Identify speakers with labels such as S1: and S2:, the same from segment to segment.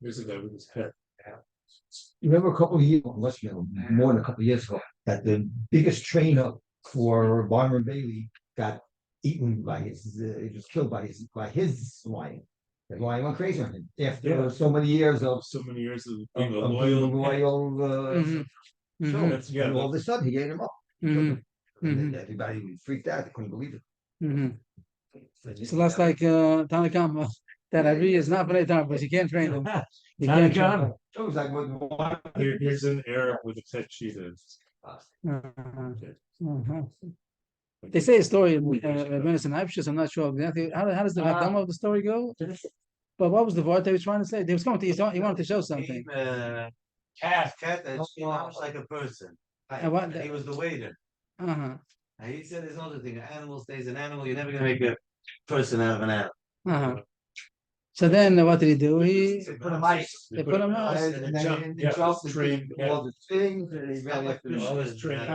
S1: Here's a guy with his head.
S2: Remember a couple of years, more than a couple of years ago, that the biggest trainer for Byron Bailey got eaten by he was killed by his lion. The lion went crazy on him after so many years of
S1: Being a
S2: loyal
S3: Mhm.
S2: and all of a sudden he ate him up.
S3: Mhm.
S2: And everybody freaked out. They couldn't believe it.
S3: Mhm. So that's like Bava Kamma, that Ari is not very tough, but you can't train him. You can't train him.
S2: It was like
S1: Here's an Arab with a pet cheetah.
S3: Uh-huh. They say a story in Venice and Ipsius. I'm not sure exactly how does the Hakdama of the story go. But what was the word they was trying to say? They was coming to he wanted to show something.
S4: Cat that's almost like a person.
S3: And what?
S4: He was the waiter.
S3: Uh-huh.
S4: And he said there's another thing. An animal stays an animal. You're never gonna make a person out of an animal.
S3: Uh-huh. So then what did he do?
S2: They put him ice.
S3: They put him out.
S2: And then he jumped trained all the things and he ran after them.
S1: All his training.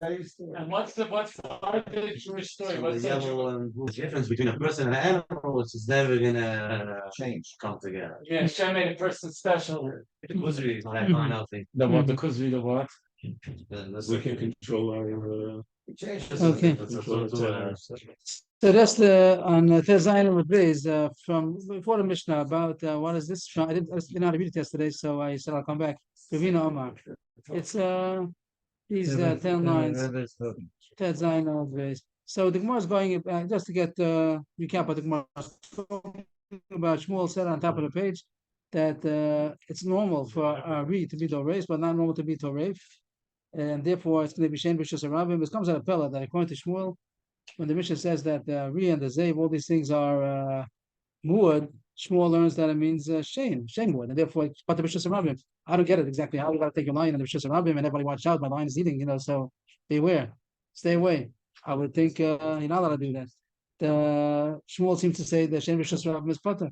S5: And what's the part of the Jewish story?
S4: So
S5: What's
S4: the yellow and the difference between a person and an animal is never gonna
S2: Change.
S4: come together.
S5: Yeah, Hashem made a person special.
S4: It was really that final thing.
S5: The what? Because we the what?
S4: Then that's
S1: We can control our.
S3: Okay. So that's the on Tezayin with Blaze from before the Mishnah about what is this from? I didn't know how to read it yesterday, so I said I'll come back. Ravina Omar. It's these 10 lines. Tezayin of Blaze. So the Gemara is going just to get recap of the Gemara about Shmuel said on top of the page that it's normal for Ari to be Doreis, but not normal to be Toref. And therefore it's going to be Shen B'Shus Rabim. It comes out of Pella that according to Shmuel, when the Mishnah says that Ri and the Zev, all these things are Muad, Shmuel learns that it means Shane Muad, and therefore but the B'Shus Rabim. I don't get it exactly how you got to take your lion and the B'Shus Rabim, and everybody watch out, my lion is eating, so beware, stay away. I would think you're not allowed to do that. The Shmuel seems to say that Shen B'Shus Rabim is Potter.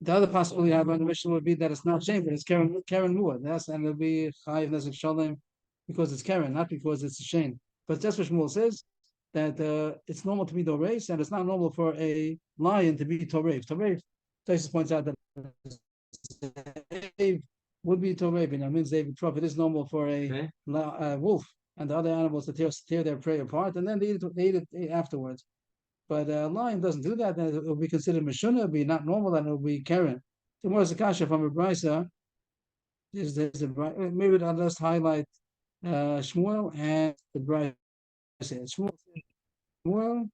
S3: The other possibility I have on the mission would be that it's not shame, but it's Karen Muad. That's and it'll be Chayiv Nezek Shalem because it's Karen, not because it's a shame. But that's what Shmuel says, that it's normal to be Doreis, and it's not normal for a lion to be Torev. Torev, Taisus points out that would be Torev, and it means David Truff. It is normal for a wolf and the other animals to tear their prey apart, and then they eat it afterwards. But a lion doesn't do that, then it will be considered Meshuna, it'll be not normal, and it will be Karen. So more is a kasha from a brisa. Maybe I'll just highlight Shmuel and the brisa. Shmuel.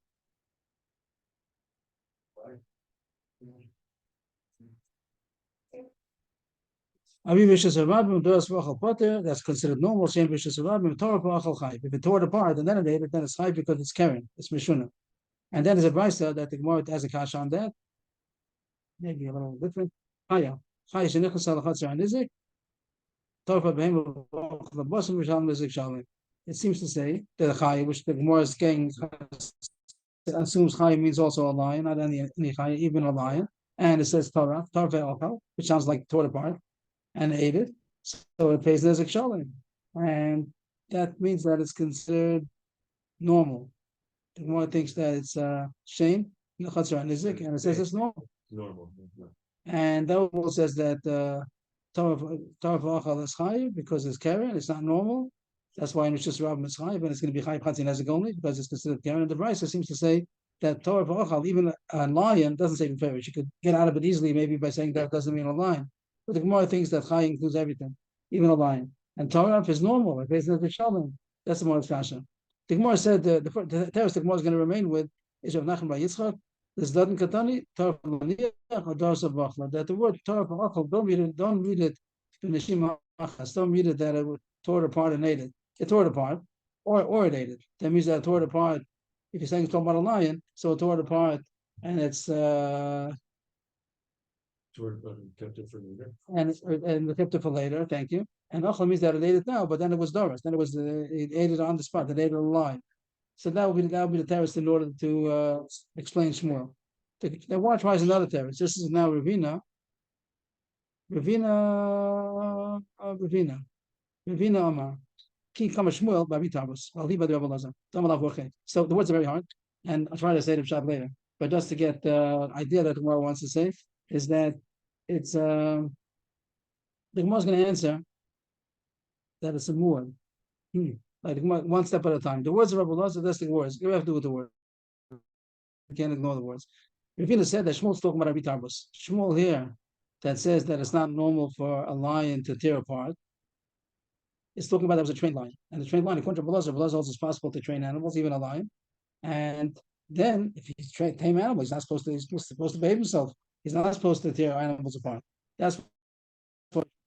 S3: That's considered normal. Same vicious if it tore apart and then it ate it, then it's high because it's Karen, it's Meshuna. And then there's a brisa that the Gemara has a kasha on that. Maybe a little different. Chaya shenichas al chatzar nizik. Torpa behem the bosom v'shalom nizik shalom. It seems to say that the chaya, which the Gemara is getting, assumes chaya means also a lion, not any chaya, even a lion. And it says Torah, which sounds like tore apart and ate it. So it pays nizik shalom, and that means that it's considered normal. The Gemara thinks that it's shame, chatzar nizik, and it says it's normal. And the Bible says that Torah v'achal is chayiv because it's Karen, it's not normal. That's why in Rishus Rabbim it's chayiv, and it's going to be chayiv chatzin nezik only because it's considered Karen. And the Brisa seems to say that Torah v'achal, even a lion, doesn't say beferish. You could get out of it easily, maybe by saying that doesn't mean a lion. But the Gemara thinks that chayiv includes everything, even a lion. And Torah is normal. It pays nezik shalom. That's the Gemara's kasha. The Gemara said the terrorist the Gemara is going to remain with is Rav Nachman bar Yitzchak. This doesn't katani Torah or Darsa Bachla. That the word Torah Bachla, don't read it in Neshima Achas. Don't read it that it tore it apart and ate it. It tore it apart, or it ate it. That means that it tore it apart. If you're saying it's talking about a lion, so it tore it apart and it's
S1: kept it for later.
S3: And kept it for later. Thank you. And Achla means that it ate it now, but then it was Doris. Then it was it ate it on the spot. It ate it alive. So that would be the terrorist in order to explain Shmuel. The one tries another terrorist. This is now Ravina Amar. Ki Kamma Shmuel Babi Tarbus. I'll leave by the Rebbe Lazar. So the words are very hard, and I'll try to say it shot later. But just to get the idea that the Gemara wants to say is that it's the Gemara is going to answer that it's a muad. Like one step at a time. The words of Rebbe Lazar, that's the words. You have to do with the word. You can't ignore the words. Ravina said that Shmuel's talking about Rabbi Tarbus. Shmuel here that says that it's not normal for a lion to tear apart. It's talking about there was a trained lion. And the trained lion, according to Rebbe Lazar also it's possible to train animals, even a lion. And then if he's trained tame animals, he's supposed to behave himself. He's not supposed to tear animals apart. That's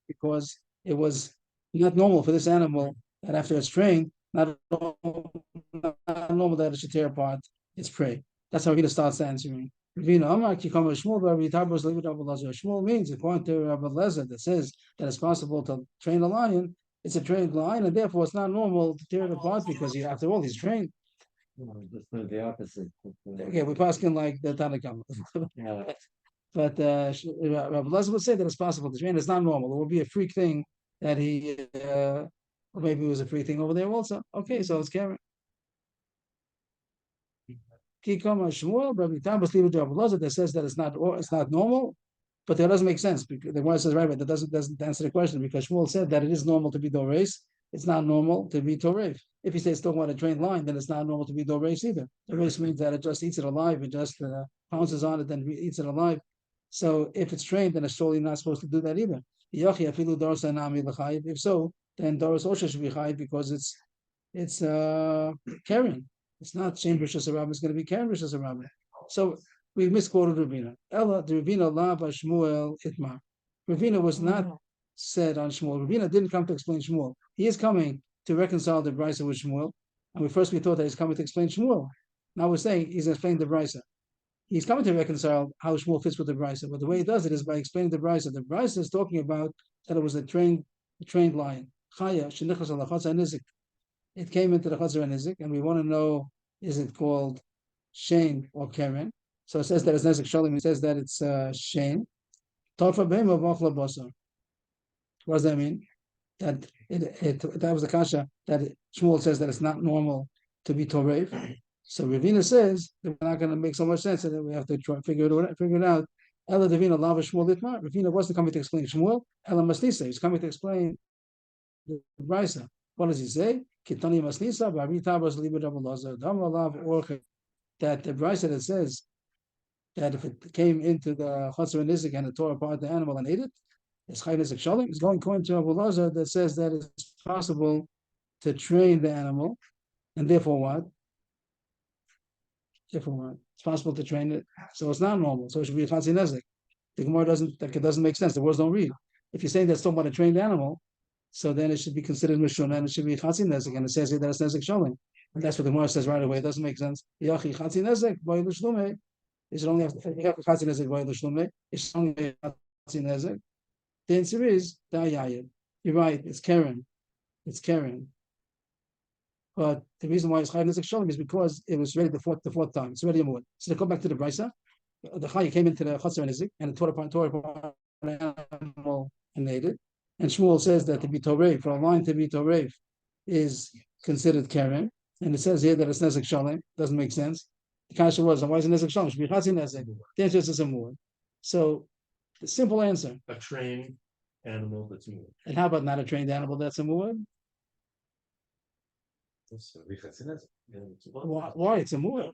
S3: because it was not normal for this animal that after it's trained, not normal that it should tear apart its prey. That's how Ravina starts answering. Shmuel means, according to Rabbi Lezer, that says that it's possible to train a lion. It's a trained lion, and therefore it's not normal to tear it apart because after all, he's trained.
S2: The opposite.
S3: Okay, we're passing like the Bava Kamma.
S2: Yeah.
S3: But Rabbi Lezer would say that it's possible to train. It's not normal. It would be a freak thing that he, or maybe it was a freak thing over there also. Okay, so it's Karen. Shmuel, Rabbi Tarbus leave it to Rabbi Lezer that says that it's not normal, but that doesn't make sense because the one says right, but that doesn't answer the question because Shmuel said that it is normal to be doreis. It's not normal to be torev. If he says it's talking about a trained lion, then it's not normal to be doreis either. Doreis means that it just eats it alive, it just pounces on it, then eats it alive. So if it's trained, then it's surely not supposed to do that either. If so, then doros osha should be chayiv because it's Karen. It's not Shem Rishas Rabbah, it's going to be Karen Rishas Rabbah. So we misquoted Ravina. Ella, the Ravina Lava Shmuel Itmar. Ravina was not said on Shmuel. Ravina didn't come to explain Shmuel. He is coming to reconcile the Brisa with Shmuel. And we thought that he's coming to explain Shmuel. Now we're saying he's explaining the Brisa. He's coming to reconcile how Shmuel fits with the Brisa. But the way he does it is by explaining the Brisa. The Brisa is talking about that it was a trained lion. Chaya, Shenichas al Nizik. It came into the Chatzar Nizik, and we want to know, is it called Shane or Karen? So it says that it's Nezik Shalim, it says that it's Shane. Torfa Beim of Achla Basar. What does that mean? That that was the kasha that Shmuel says that it's not normal to be Torev. So Ravina says that we're not going to make so much sense that we have to try figure it out. Ella Davina Lava Shmuel Litmar. Ravina wasn't coming to explain Shmuel. Ella Masnisa, he's coming to explain the Brisa. What does he say? Kitani Masnisa, Bari Tabas Liber Rabbalazar, Damalav Orche. That the Brisa that says that if it came into the Chatzar Nizik and it tore apart the animal and ate it, it's Chay Nizik Shalim. It's going according to Rabbalazar that says that it's possible to train the animal, and therefore what? It's possible to train it, so it's not normal. So it should be a Chatzi Nezik. The Gemara doesn't make sense. The words don't read. If you're saying that's talking about a trained animal, so then it should be considered Mishuna and it should be Chatzi Nezik, and it says here that it's Nezik Shalim. And that's what the Gemara says right away. It doesn't make sense. Yachi Chatzi Nezik, Boy L'Shlume. It should only have Chatzi Nezik, Boy L'Shlume. It should only be Chatzi Nezik. The answer is Da'ayayid. You're right, it's Karen. But the reason why it's Chayav Nezik Shalim is because it was ready the fourth time. It's already a mood. So to go back to the Brisa, the Chayav came into the Chatzar Nizik and it tore apart an animal and ate it. And Shmuel says that to be Torev, for a lion to be Torev, is considered Karen. And it says here that it's Nezik Shalim. Doesn't make sense. The kasha was, why is it Nezik Shalim? It should be Chatzi Nezik. The answer is a mood. So the simple answer.
S1: A trained animal that's moving.
S3: And how about not a trained animal that's a mood? Why? It's a mu'ah.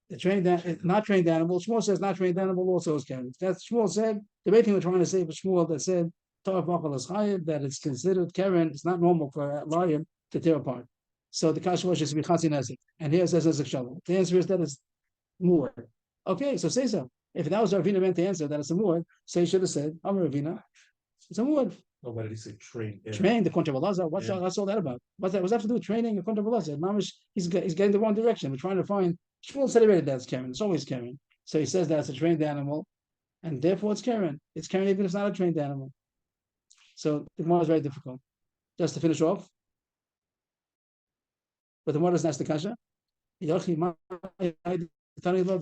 S3: The not trained animal. Shmuel says not trained animal also is Karen. That's Shmuel said. The main thing we're trying to say was Shmuel that said that it's considered Karen. It's not normal for a lion to tear apart. So the kasha was just be Chatzi Nezik, and here it says Nezik Shalom. The answer is that it's mu'ah. Okay, so say so. If that was Ravina meant to answer that it's a mu'ah, so he should have said, I'm Ravina. It's a mu'ah.
S1: Oh, why did he say trained?
S3: Trained the Kontra what's all that about? What's that have to do with training the Kontra Balazar? Mamish, he's getting the wrong direction. We're trying to find Shmuel said already that's Karen. It's always Karen. So he says that's a trained animal, and therefore it's Karen. It's Karen even if it's not a trained animal. So the Gemara is very difficult. Just to finish off. But the Gemara doesn't ask the kasha.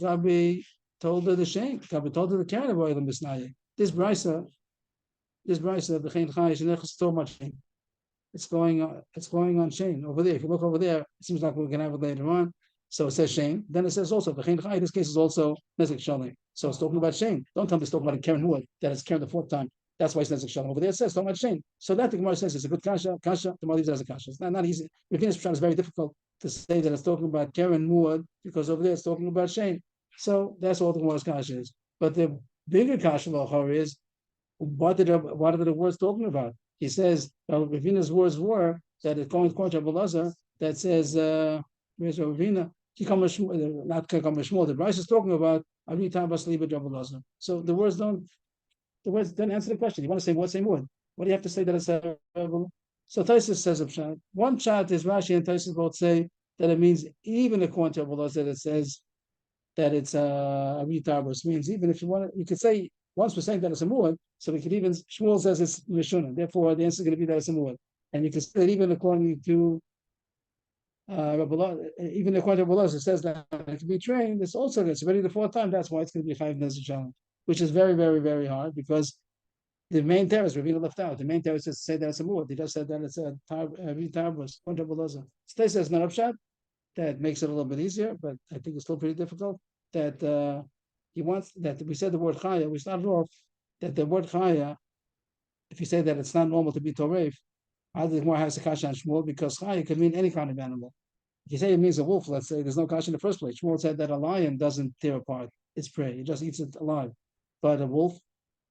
S3: Rabbi told her the shank. Rabbi told her the Karen of oil and Misnaya. This brisa, the Chen Chai, she never so much. it's going on Shane over there. If you look over there, it seems like we're gonna have it later on. So it says Shane. Then it says also V'chein Chai. This case is also Nezek Shalom. So it's talking about Shane. Don't tell me it's talking about Karen Wood, that it's Karen the fourth time. That's why it's Nezek Shalom. Over there it says talking about Shane. So that the Gemara says it's a good kasha. The Gemara leaves it as a kasha. It's not easy. Reviewing Pshat is very difficult to say that it's talking about Karen Wood because over there it's talking about Shane. So that's all the Gemara's kasha is. But the bigger kasha is what are the words talking about? He says Ravina's words were that it's going to Rabbi Lazar that says where's Ravina? Not Shmuel. The Bryce is talking about Ari Tabas Liba Rabbi Lazar. So the words don't answer the question. You want to say what same word? What do you have to say that it's a so Taisus says a pshat. One pshat is Rashi and Taisus both say that it means even according to Rabbi Lazar that it says that it's a Tabas means even if you want to, you could say once we're saying that it's a muad, so we could even Shmuel says it's Mishuna. Therefore, the answer is going to be that it's a muad. And you can say that even according to even according to Rabbi it says that it can be trained. It's already the fourth time. That's why it's going to be Chayiv Nezek Shalom, which is very, very, very hard because the main terrace Ravina left out. The main terrace is to say that it's a muad. He just said that it's a Tabas. Stay says not upshot. That makes it a little bit easier, but I think it's still pretty difficult. That he wants that we said the word chaya. We started off that the word chaya. If you say that it's not normal to be toref, I think more has a kasha on Shmuel because chaya could mean any kind of animal. If you say it means a wolf, let's say there's no kasha in the first place. Shmuel said that a lion doesn't tear apart its prey; it just eats it alive. But a wolf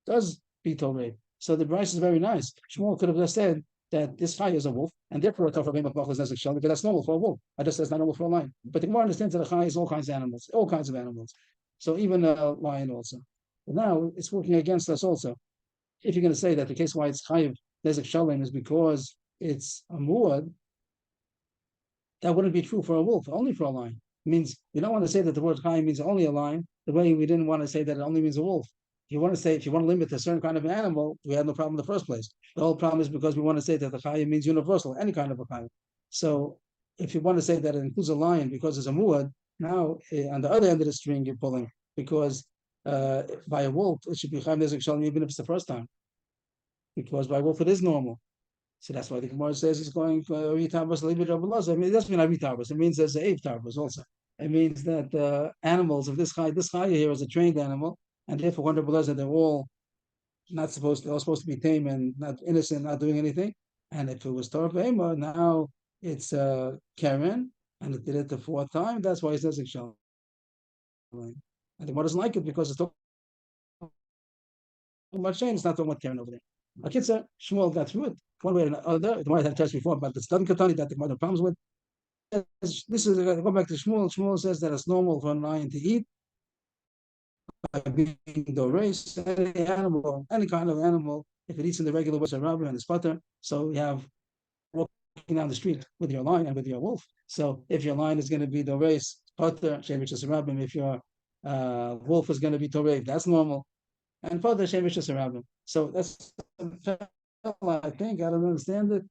S3: does be toref. So the Bryce is very nice. Shmuel could have just said that this chaya is a wolf, and therefore a tofer bein b'chol is nezek shalom, because that's normal for a wolf. I just said it's not normal for a lion. But the Gemara understands that a chaya is all kinds of animals, all kinds of animals. So even a lion also. But now it's working against us also. If you're going to say that the case why it's chayiv nezek shalom is because it's a muad, that wouldn't be true for a wolf, only for a lion. It means you don't want to say that the word chayiv means only a lion, the way we didn't want to say that it only means a wolf. If you want to limit a certain kind of an animal, we had no problem in the first place. The whole problem is because we want to say that the chayiv means universal, any kind of a chayiv. So if you want to say that it includes a lion because it's a muad, now on the other end of the string you're pulling because by a wolf it should be chayiv nezek shalom even if it's the first time, because by wolf it is normal. So that's why the Gemara says it's going for Tabas Libid Rabbi Lazar. I mean, it doesn't mean Tabas. It means there's a Eiv Tabas also. It means that animals of this chaya here is a trained animal, and therefore when Rabbi Lazar they're all supposed to be tame and not innocent, not doing anything. And if it was Torah Behema, now it's Karen, and it did it the fourth time. That's why it says Shalom. And the Gemara doesn't like it because it's talking about Shane. It's not talking about Karen over there. Akitza, Shmuel got through it one way or another. The Gemara had touched before about the Stan Katani that the Gemara had problems with. This is go back to Shmuel. Shmuel says that it's normal for a lion to eat by being the race, any animal, any kind of animal, if it eats in the regular way, it's a robber and it's butter. So you have walking down the street with your lion and with your wolf. So if your lion is going to be the race, butter, which is a rabbin, if your wolf is going to be torei, that's normal. And butter, which is a rabbin. So that's, I think, I don't understand it.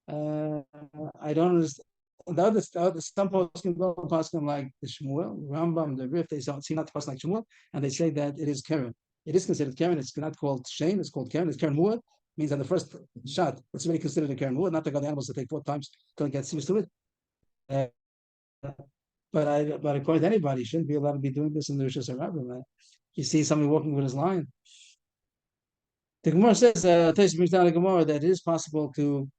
S3: I don't understand. The other some posts can go past them like the Shmuel, Rambam, the Rif, they seem not to pass like Shmuel, and they say that it is Karen. It is considered Karen. It's not called Shane. It's called Karen. It's Karen Muad. Means that the first shot, it's really considered a Karen Muad. Not the animals that take 4 times to get used to it. But according to anybody, you shouldn't be allowed to be doing this in the Rishus Harabim. You see somebody walking with his lion. The Gemara says, Taisa brings down the Gemara that it is possible to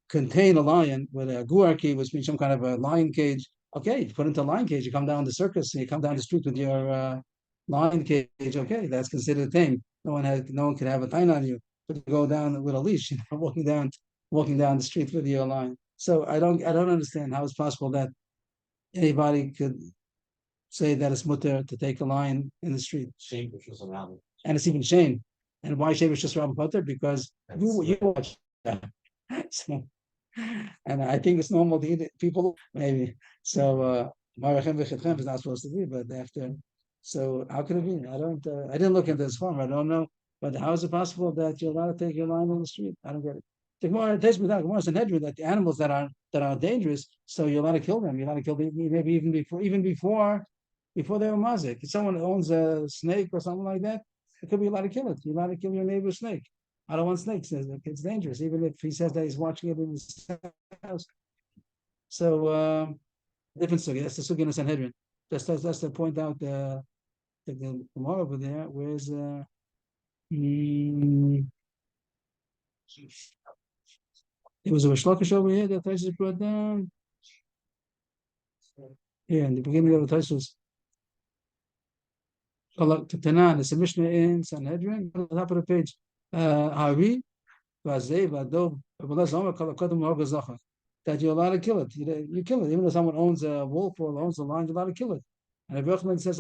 S3: contain a lion with a guarki, which means some kind of a lion cage. Okay, you put into a lion cage, you come down the circus, and you come down the street with your lion cage. Okay, that's considered a thing. No one can have a tie on you, but you go down with a leash, walking down the street with your lion. So I don't understand how it's possible that anybody could say that it's mutter to take a lion in the street.
S4: Shame, which was around.
S3: And it's even shame. And why shame is just around butter? Because you watch that. So, and I think it's normal to eat it, people maybe. So Marachem v'chetchem is not supposed to be, but after. So how can it be? I didn't look into this form. I don't know. But how is it possible that you're allowed to take your lion on the street? I don't get it. The Gemara takes me down. Gemara is that the animals that are dangerous, so you're allowed to kill them. You're allowed to kill them maybe even before they were mazik. If someone owns a snake or something like that, it could be allowed to kill it. You're allowed to kill your neighbor's snake. I don't want snakes. It's dangerous, even if he says that he's watching it in his house. So different sugi. That's the sugi in the Sanhedrin. That's to point out the Gemara over there. Where's there was a Rishlakish over here that Taisus brought down. Here in the beginning of the Taisus. Tanan, it's a Mishnah in Sanhedrin, on the top of the page. Hari, Vazei, Vadov, that you're allowed to kill it. You kill it. Even though someone owns a wolf or owns a lion, you're allowed to kill it. And Rabbi Yochanan says,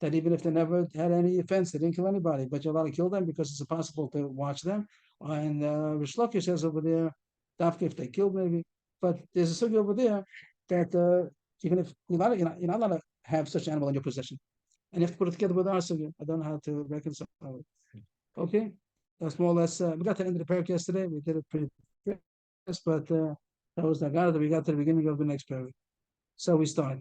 S3: that even if they never had any offense, they didn't kill anybody, but you're allowed to kill them because it's impossible to watch them. And Rish Lakish says over there, if they killed maybe, but there's a sugi over there that even if you're not allowed to have such an animal in your possession, and you have to put it together with our sugi. I don't know how to reconcile it. Okay, that's more or less. We got to the end of the parak yesterday. We did it pretty fast, but that was Nagara. We got to the beginning of the next parak. So we start.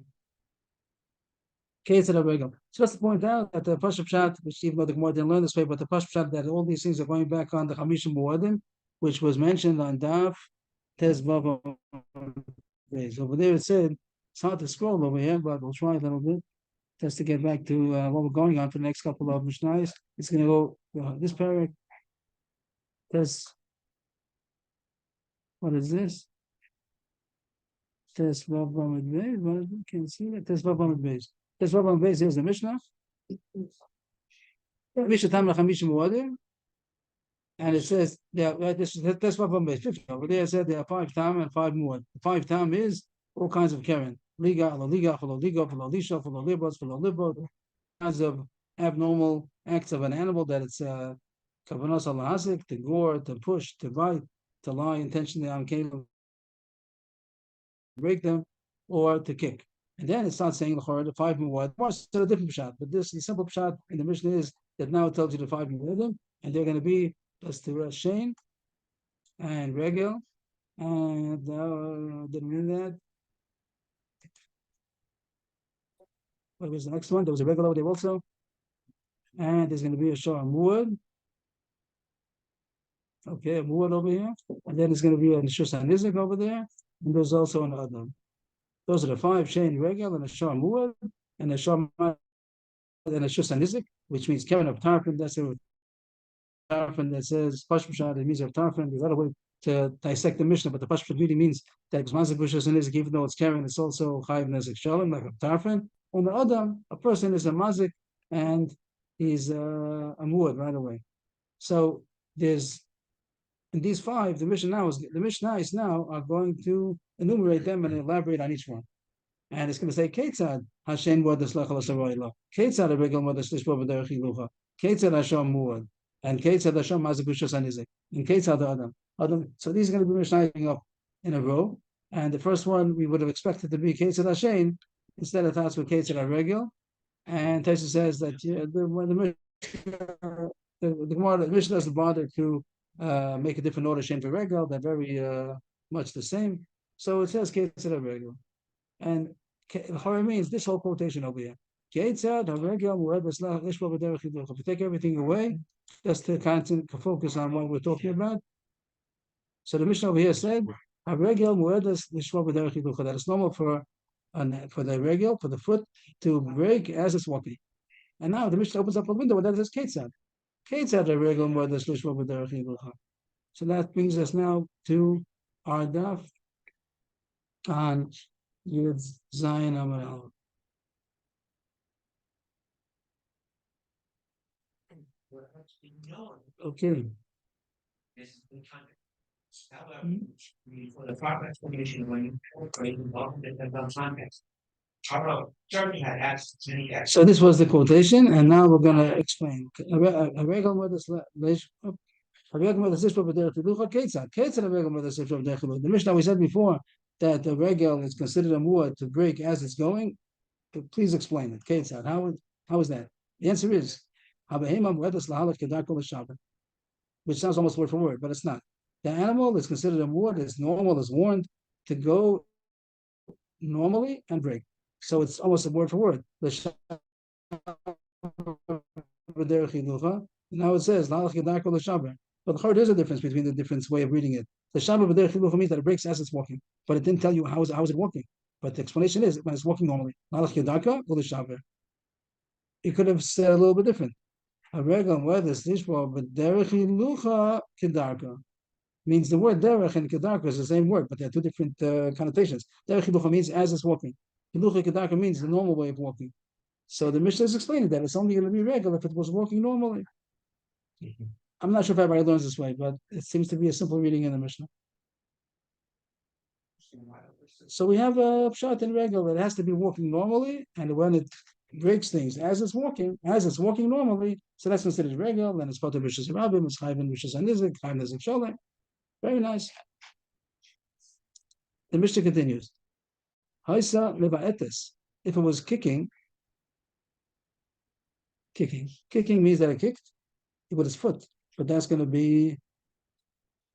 S3: So just to point out that the Pashup Pshat, which even though the Gemara didn't learn this way, but the Pashup Pshat that all these things are going back on the Chamishim Muadim, which was mentioned on Daf Tez Bava. Over there it said, it's hard to scroll over here, but we'll try a little bit just to get back to what we're going on for the next couple of Mishnayos. It's going to go this parak. What is this? Test Bava Beis. Can you see that? Test Bava Beis. Test Bava Beis. Here's the Mishnah. Mishnah Tam Lachamish Muadim, and it says, yeah, this is Test Bava Beis. 50. Over there it said there are 5 Tam and 5 Muad. 5 Tam is all kinds of Karen. Liga, Liga, Liga, Lisha, Libos, Libot, kinds of abnormal acts of an animal that it's Kavanos Alahasik, to gore, to push, to bite, to lie intentionally on cable, break them, or to kick. And then it starts saying the 5 muad. It's a different pshat, but the simple pshat in the Mishnah is that now it tells you the 5 muadim, and they're going to be just the Shane and Regel, and didn't mean that. What was the next one? There was a Regel over there also, and there's going to be a Shah Muad. Okay, a Muad over here, and then there's going to be a Nishus Nizik over there, and there's also an Adam. Those are the 5 Shane Regel and a Shah Muad, and a Shah and a Shus Nizik, which means Kevin of Tarfin. That's a Tarfin that says Pashpashad, it means of Tarfin. There's other way to dissect the Mishnah, but the Pashpashad really means that Gzmazik Bushus and Nizik, even though it's Kevin, it's also Chayiv Nizik Shalom, like a Tarfin. On the Adam, a person is a Mazik and he's a Muad right away. So there's in these 5, the Mishnahs now are going to enumerate them and elaborate on each one. And it's going to say Ketzad Hashem Muad Deslachal Asarayla, Ketzad a Regel Muad Deslishba B'derech Yilucha, Ketzad Hashem Muad, and Ketzad Hashem Mazik Bushas Anizik, and Ketzad the Adam. So these are going to be Mishnahs up in a row. And the first one we would have expected to be Ketzad Hashem, instead of that's with Ketzad Regel. And Taisa says that the Mishnah doesn't bother to make a different order Shem for Regel. They're very much the same. So it says Ketzad Regel. And Chora means this whole quotation over here. If you take everything away, just to focus on what we're talking about. So the Mishnah over here said, that it's normal for the regel, for the foot to break as it's walking. And now the Mishnah opens up a window where that says Ketzad. Ketzad a regel muedas lishma b'derech yilucha. So that brings us now to our daf on Yud Zayin Amud Aleph. Okay.
S6: For the proper explanation when you incorporate involvement in the context. Jeremy had asked many guys.
S3: So this was the quotation, and now we're going to explain. The Mishnah we said before that the regel is considered a muad to break as it's going. Please explain it. Ketzad. How is that? The answer is which sounds almost word for word, but it's not. The animal is considered a muad, is normal, is warned to go normally and break. So it's almost a word for word. Now it says Lalach Kedarko L'Shaber. But there's a difference between the different way of reading it. The Shaber B'derech Chilucha means that it breaks as it's walking, but it didn't tell you how is it walking. But the explanation is when it's walking normally. Lalach Kedarko L'Shaber. It could have said a little bit different. A regal whether it's Lishba B'derech Chilucha Kedarko means the word derech and kedarka is the same word, but they are two different connotations. Derech chilucha means as it's walking. Chilucha kedarka means the normal way of walking. So the Mishnah is explaining that it's only going to be regular if it was walking normally. I'm not sure if everybody learns this way, but it seems to be a simple reading in the Mishnah. So we have a pshat in regular. It has to be walking normally, and when it breaks things as it's walking normally, so that's considered regular. Then it's poter b'shus rabim, it's chayv and b'shus anizik, chayv nizik sholem. Very nice. The Mishnah continues. Haisa levaetes. If it was kicking means that it kicked with his foot, but that's going to be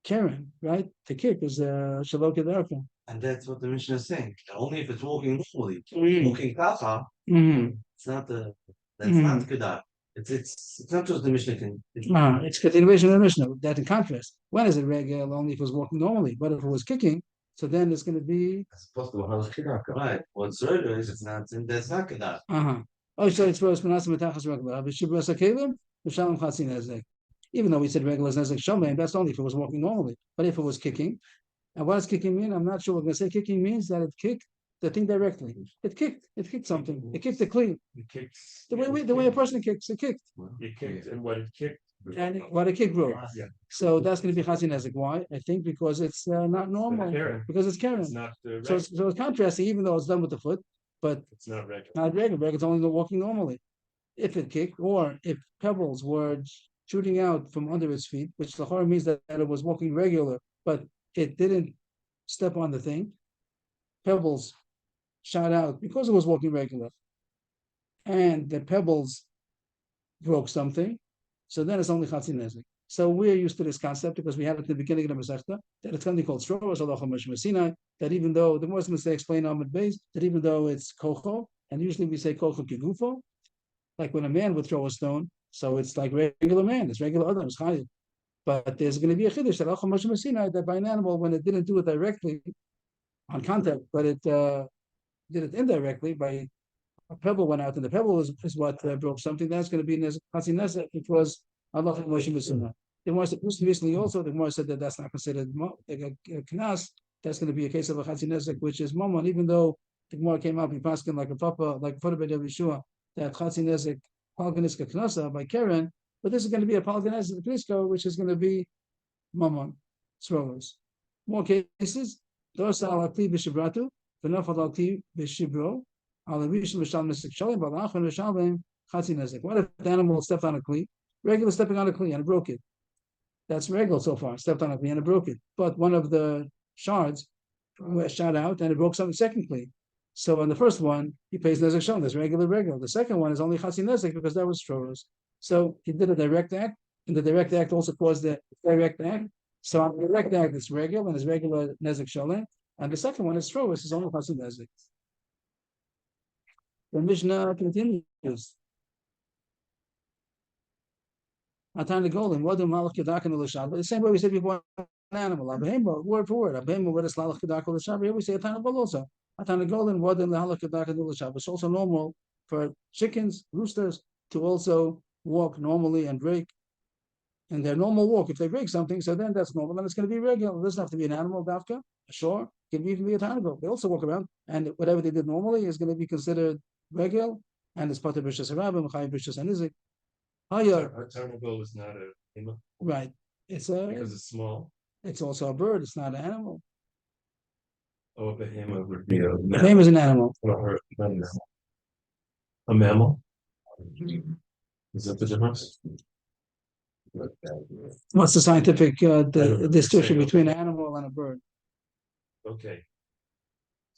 S3: Karen, right? To kick is shalok kedarka.
S4: And that's what the Mishnah is saying. Only if it's walking normally. Walking kacha, it's not that's not kedar. It's not just the Mishnah can.
S3: It's continuation of the Mishnah. That in contrast, when is it regular? Only if it was walking normally. But if it was kicking, so then it's going to be.
S4: As opposed to how kedar. Right. What's further is it's not. That's not kedar.
S3: Oh, so it's first Menashe Metachas regular. V'shibras hakelim v'shalom chatzin nezek. Even though we said regular is nezek shalom, that's only if it was walking normally. But if it was kicking, and what does kicking mean? I'm not sure. We're going to say kicking means that it kicked the thing directly. It kicked something. It kicked the clean.
S1: It kicked.
S3: The way a person kicks, it kicked.
S1: It kicked, and what it kicked.
S3: And what a kick broke.
S1: Yeah.
S3: So that's going to be chatzin nezek. Why? I think because it's not normal. Because it's Karen.
S1: It's not
S3: So it's contrasting, even though it's done with the foot, but
S1: it's not regular.
S3: not regular. It's only walking normally. If it kicked, or if pebbles were shooting out from under its feet, which the horror means that it was walking regular, but it didn't step on the thing. Pebbles shot out because it was walking regular, and the pebbles broke something. So then it's only chatzin nezek. So we're used to this concept because we had it at the beginning of the Masechta that it's something called strovos Sinai. That even though the Muslims they explain Amud Beis that even though it's kocho, and usually we say kocho kigufo, like when a man would throw a stone, so it's like regular man, it's regular Adam, it's chayiv. But there's going to be a chiddush that by an animal when it didn't do it directly on contact, but it did it indirectly by a pebble went out, and the pebble is what broke something. That's going to be chatzin nezek because Allah Moshe Messina. The Gemara said recently also the Gemara said that that's not considered a knas. That's going to be a case of a chatzin nezek, which is mammon. Even though the Gemara came out in Paskin like a papa, like a Fodabed Yeshua, that chatzin nezek palganiska knasa by Karen, but this is going to be a palganiska kniska, which is going to be mammon. Swallows. More cases. Dorsa alakli b'shibratu, v'nafal alakli b'shibro. What if the animal stepped on a kli? Regular stepping on a kli and it broke it. That's regular so far. Stepped on a kli and it broke it. But one of the shards shot out and it broke something second kli. So on the first one, he pays nezek shalom. That's regular. The second one is only chatzin nezek because that was strovos. So he did a direct act, and the direct act also caused the direct act. So on the direct act, it's regular and it's regular nezek shalom. And the second one is strovos. It's only chatzin nezek. The Mishnah continues. Atan Golden, what do Malach Kedak and the the same way we said before an animal. Abhema, word for word. Abhema, what is Malach Kedak and the Here we say Atan also. Atan Golden, what do Malach Kedak and the It's also normal for chickens, roosters to also walk normally and break. And their normal walk, if they break something, so then that's normal, then it's going to be regular. It doesn't have to be an animal, dafka, sure, it can even be a tango. They also walk around, and whatever they did normally is going to be considered regular, and it's part of Bishas Rabim, Chai Bishas Anizik.
S1: A tarnagol is not a animal.
S3: Right. It's
S1: because it's small.
S3: It's also a bird, it's not an animal.
S1: Oh, a behemoth would be a mammal.
S3: Behemoth is an animal.
S1: Or a mammal. Is that the difference?
S3: What's the scientific distinction between an animal and a bird?
S1: Okay.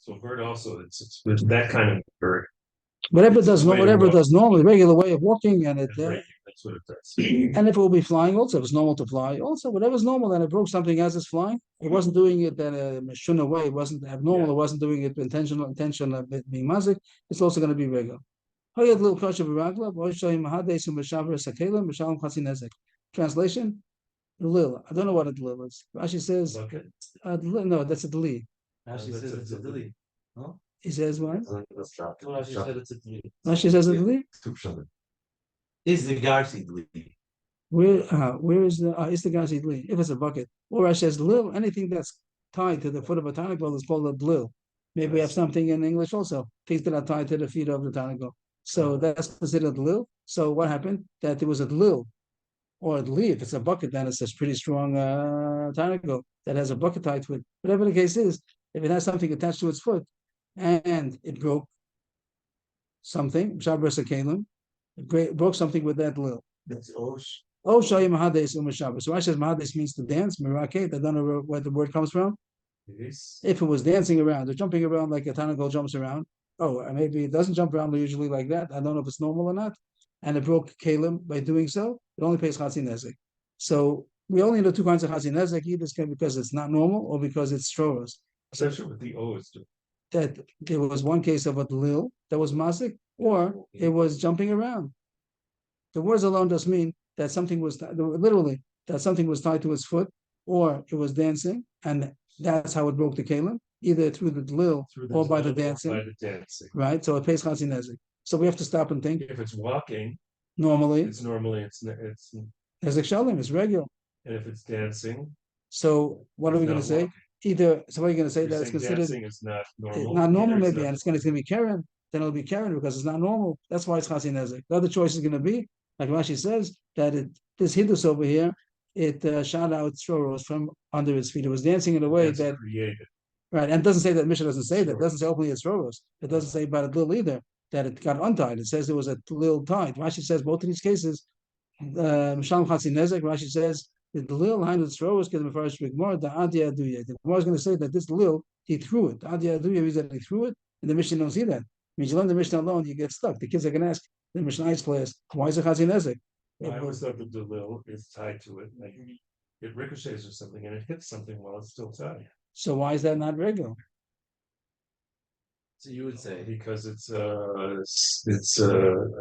S1: So bird also, it's that kind of bird.
S3: Whatever it does normally, regular way of walking, and it.
S1: That's what it does.
S3: And if it will be flying, also, if it's normal to fly, also whatever's normal, and it broke something as it's flying, it wasn't doing it in a meshuna way, it wasn't abnormal, it wasn't doing it intentional of it being mazik. It's also going to be regular. Translation: Lil. I don't know what a Lil is. Rashi says,
S1: Bucket.
S3: no, that's a Dli.
S4: Rashi
S1: that's
S4: says
S1: a
S4: it's a
S1: delete.
S4: delete. No?
S3: He says what?
S4: Rashi said it's a delete.
S3: Rashi says a Dli.
S4: Is the Garci delete?
S3: Where is the Gazi Dli? If it's a bucket. Or Rashi says Lil, anything that's tied to the foot of a tanagal is called a Blil. Maybe we have something in English also, things that are tied to the feet of the tanagal. So that's considered Lil. So what happened? That there was a Lil or a Dli. If it's a bucket, then it's a pretty strong tanagal that has a bucket tied to it. Whatever the case is, if it has something attached to its foot and it broke something, it broke something with that Lil.
S4: That's Osh.
S3: Oh, Shayim Mahades Umashabas. So I says Mahades means to dance, Mirakate. I don't know where the word comes from.
S1: Yes.
S3: If it was dancing around or jumping around like a tanagal jumps around, maybe it doesn't jump around usually like that. I don't know if it's normal or not. And it broke Kalim by doing so, it only pays Chatzin Nezek. So we only know two kinds of Chatzin Nezek, either because it's not normal or because it's Stroros.
S1: Especially with the O's.
S3: That there was one case of a Lil that was Masik, or it was jumping around. The words alone just mean that something was literally that something was tied to its foot, or it was dancing, and that's how it broke the kalim, either through the lil or by the dancing. Right? So it pays chatzin nezek. So we have to stop and think.
S1: If it's walking,
S3: normally
S1: it's
S3: nezek shalim, it's regular.
S1: And if it's dancing,
S3: so what are we going to say? Either so what are you going to say
S1: that
S3: it's considered
S1: dancing is not normal?
S3: Not normal, maybe, and it's going to be Karen. Then it'll be Karen because it's not normal. That's why it's chatzin nezek. The other choice is going to be, like Rashi says, that this hidus over here, it shot out Stroros from under its feet. It was dancing in a way that
S1: created.
S3: Right, and it doesn't say that Mishnah doesn't say that. It doesn't say openly it's Stroros. It doesn't say about a lil either that it got untied. It says it was a lil tied. Rashi says both of these cases, Mishalem chatzin nezek. Rashi says that the lil behind the Stroros because the first more the adia aduya. The Gemara is going to say that this lil he threw it. Adia aduya means that he threw it, and the Mishnah don't see that. When you learn the Mishnah alone, you get stuck. The kids are going to ask the Mishnah's class, why is it chatzin nezek?
S1: I always thought that the lil is tied to it, like it ricochets or something, and it hits something while it's still tied.
S3: So why is that not regular?
S4: So you would say
S1: because it's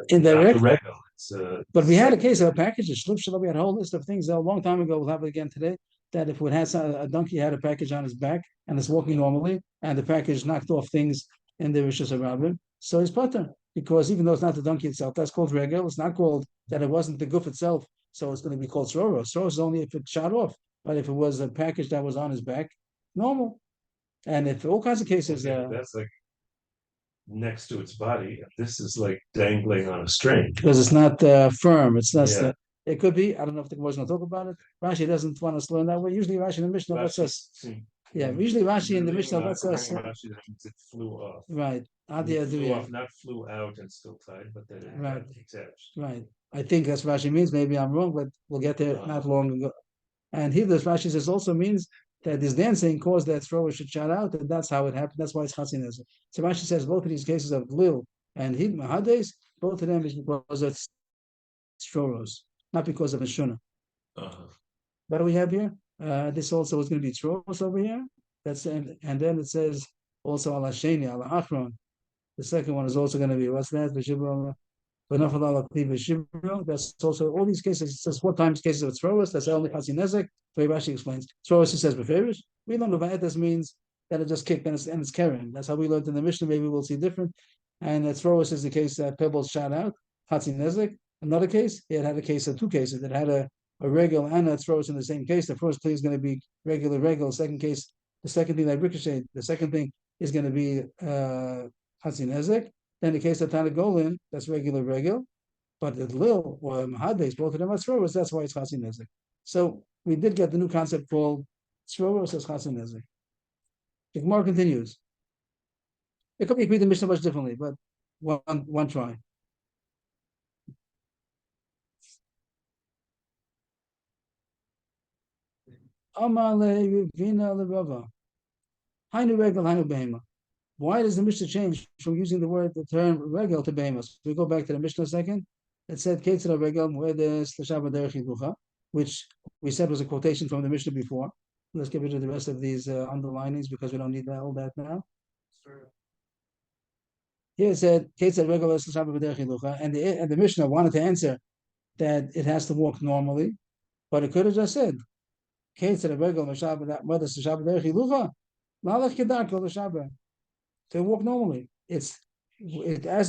S3: indirect.
S1: Regular.
S3: But we had a case of a package of shlip. We had a whole list of things a long time ago. We'll have it again today. That if it has a donkey had a package on his back and it's walking normally, and the package knocked off things in the Rishus Harabim, so it's pater. Because even though it's not the donkey itself, that's called regular. It's not called that it wasn't the goof itself, so it's going to be called sroros. Sroros is only if it shot off. But if it was a package that was on his back, normal. And if all kinds of cases,
S1: that's like next to its body. This is like dangling on a string
S3: because it's not firm. It's not. Yeah. It could be. I don't know if the Gemara is going to talk about it. Rashi doesn't want us to learn that way. Usually, Rashi in the Mishnah lets us. Yeah, usually Rashi in the Mishnah lets us.
S1: Rashi means it flew off.
S3: Right.
S1: Flew off, not flew out and still tied, but then it
S3: right.
S1: attached.
S3: Right. I think that's what Rashi means. Maybe I'm wrong, but we'll get there not long ago. And here, this Rashi says also means that this dancing caused that thrower should shout out, and that's how it happened. That's why it's chatzin nezek. So Rashi says both of these cases of Lil and Hid Mahades, both of them is because of Stroros, not because of a Shuna. What do we have here? This also is going to be Stroros over here. That's and then it says also Ala Sheni, Ala Achron. The second one is also going to be what's that? That's also all these cases. It says 4 times cases of Stroros. That's only chatzin nezek. So Rashi explains. Stroros, he says beferish. We learn Levaetas means that it just kicked and it's carrying. That's how we learned in the Mishnah. Maybe we'll see different. And Stroros is the case that pebbles shot out. Chatzin nezek. Another case, it had a case of 2 cases. It had a regular and a Stroros in the same case. The first thing is going to be regular. Second case, the second thing that ricocheted. The second thing is going to be chatzin nezek. Then the case of Tanagolin, that's regular. But the Lil or Mahades, both of them are Sroros, that's why it's chatzin nezek. So we did get the new concept called Sroros as chatzin nezek. The Gemara continues. It could be read the Mishnah much differently, but one try. Amale Vina Lerava. Hainu Regal, Hainu Behema. Why does the Mishnah change from using the term regal to behemoth? We go back to the Mishnah a second. It said Ketzra regal muedes l'shava derech hiducha, which we said was a quotation from the Mishnah before. Let's get rid of the rest of these underlinings because we don't need all that now. Here it said, Kate said regular and the Mishnah wanted to answer that it has to walk normally, but it could have just said, Kate said a regular to walk normally. As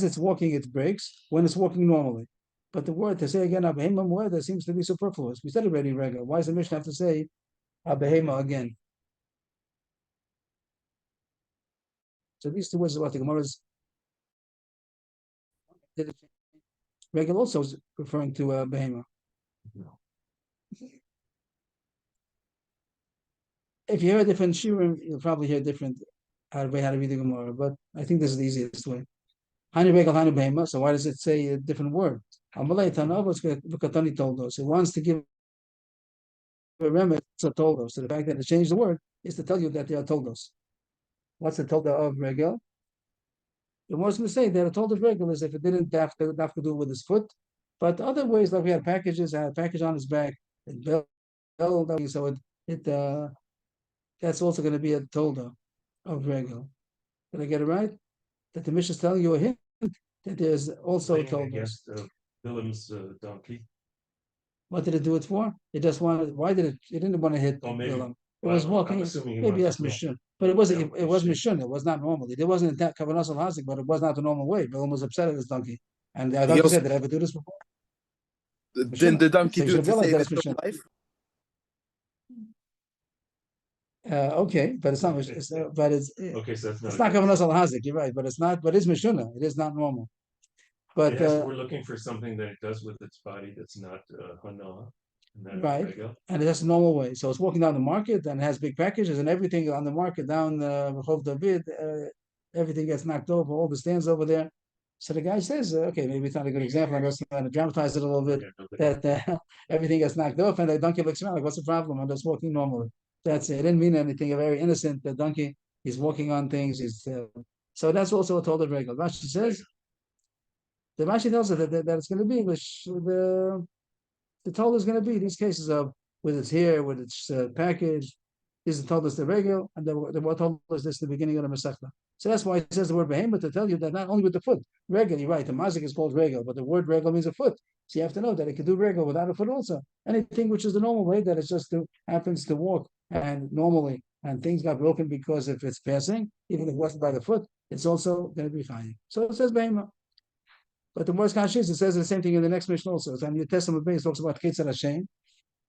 S3: it's walking, it breaks when it's walking normally. But the word to say again abehema that seems to be superfluous. We said already regular. Why does the Mishnah have to say abehema again? So these two words are what the Gemara's regular also is referring to behema. If you hear a different shirim, you'll probably hear different way how to read the Gemara. But I think this is the easiest way. Hani regal, hani behema. So why does it say a different word? Amalei Tanavos Katani told us. It wants to give a remedy to told us. So the fact that it changed the word is to tell you that they are told us. What's the tolda of regal? The more going to say that a tolda of regal is if it didn't have to do it with his foot, but other ways like we had packages, had a package on his back, so that's also going to be a tolda of regal. Did I get it right? That the Mishnah is telling you a hint that there's also a tolda.
S1: Against Bilam's donkey.
S3: What did it do it for? It just wanted. Why did it? It didn't want to hit Bilam. It was walking. Maybe that's Mishun, but it wasn't. It was Mishun. It was not normally. There wasn't that Kavanas al Hazik, but it was not the normal way. Bilam was upset at his donkey, and the donkey said, "Did I ever do this before?"
S7: Didn't the donkey
S3: So
S7: do it to save his
S3: Mishun.
S7: life?
S3: Okay, but it's not. But it's.
S1: Okay, so that's not.
S3: It's not Kavanas al Hazik. You're right, but it's not. But it's Mishuna. It is not normal. But
S1: we're looking for something that it does with its body that's not hana.
S3: Right, and it's a normal way. So it's walking down the market and it has big packages and everything on the market down Rehov David, everything gets knocked over, all the stands over there. So the guy says, okay, maybe it's not a good example. I'm just going to dramatize it a little bit. That everything gets knocked off and the donkey looks around like, what's the problem? I'm just walking normally. That's it. It didn't mean anything. A very innocent the donkey. He's walking on things. So that's also a total regular. Rashi says. The Rashi tells us that it's going to be the total is going to be these cases of with its hair, with its package. This is told us the regular, and the what told us this in the beginning of the Masechta. So that's why it says the word behemoth to tell you that not only with the foot, regular, you're right, the mazik is called regular, but the word regular means a foot. So you have to know that it can do regular without a foot also. Anything which is the normal way that it just happens to walk and normally, and things got broken because if it's passing, even if it wasn't by the foot, it's also going to be fine. So it says behemoth. But the worst conscience, it says the same thing in the next Mishnah also. So in the Testament base talks about Ketzar Hashem.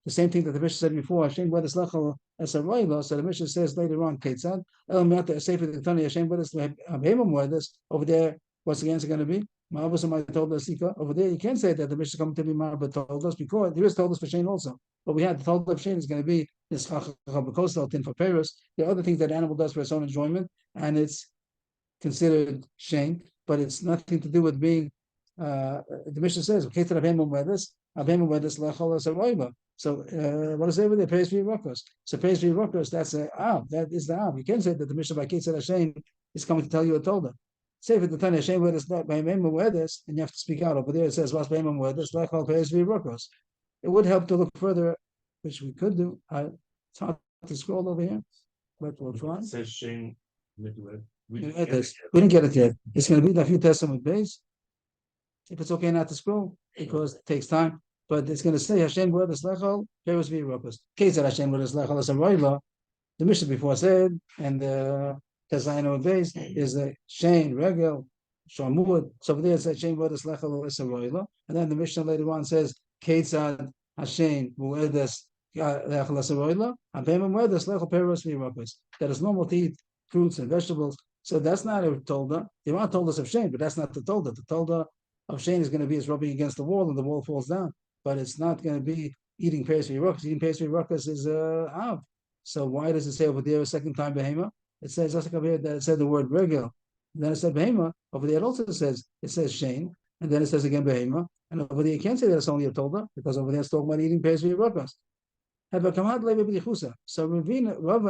S3: The same thing that the Mishnah said before, Hashem whether slachal as a roila. So the Mishnah says later on, Ketzar. El Miata Sefer the Tani Hashem whether Abhema Moedas. Over there, what's the answer going to be? Ma'avasam told us over there. You can't say that the Mishnah come to be Ma'abat told us because there is told us for Shane also. But we had the told of Shane is going to be this Chachabakosal tin for Paris. There are other things that the animal does for its own enjoyment, and it's considered Shane, but it's nothing to do with being. The Mishnah says, so what does it over there? Praise for Ruckers. So praise for Ruckers, that's a that is the You can't say that the Mishnah by Ketzar Hashem is coming to tell you a Tolda. Say if the Tanya Hashem word is not by Wedes, and you have to speak out over there. It says what's by Wedes, like all praise for Ruckers. It would help to look further, which we could do. It's hard to scroll over here, but we'll try.
S1: It says Shane Midway. We
S3: didn't get it yet. It's going to be the few Testament base. If it's okay not to scroll, because it takes time, but it's going to say Hashem word is lechol, Peres v'Yirokos. Case that Hashem word is lechol as a roila. The Mishnah before said, and the Tezaino base is the Shane Regel Shamud. So over there it says Hashem word is lechol as a roila, and then the Mishnah later on says Ketzad Hashem word is lechol as a roila, and Pema word is lechol Peres v'Yirokos. That is normal to eat fruits and vegetables. So that's not a tolda. They want told us of Shane, but that's not the tolda. The tolda of Shane is going to be is rubbing against the wall and the wall falls down, but it's not going to be eating pastry ruckus. Eating pastry ruckus is av. So why does it say over there a second time behema? It says just like over here that it said the word regel, then it said behema. Over there it also says Shane, and then it says again behema. And over there you can't say that it's only a tolda because over there it's talking about eating pastry ruckus. So Rava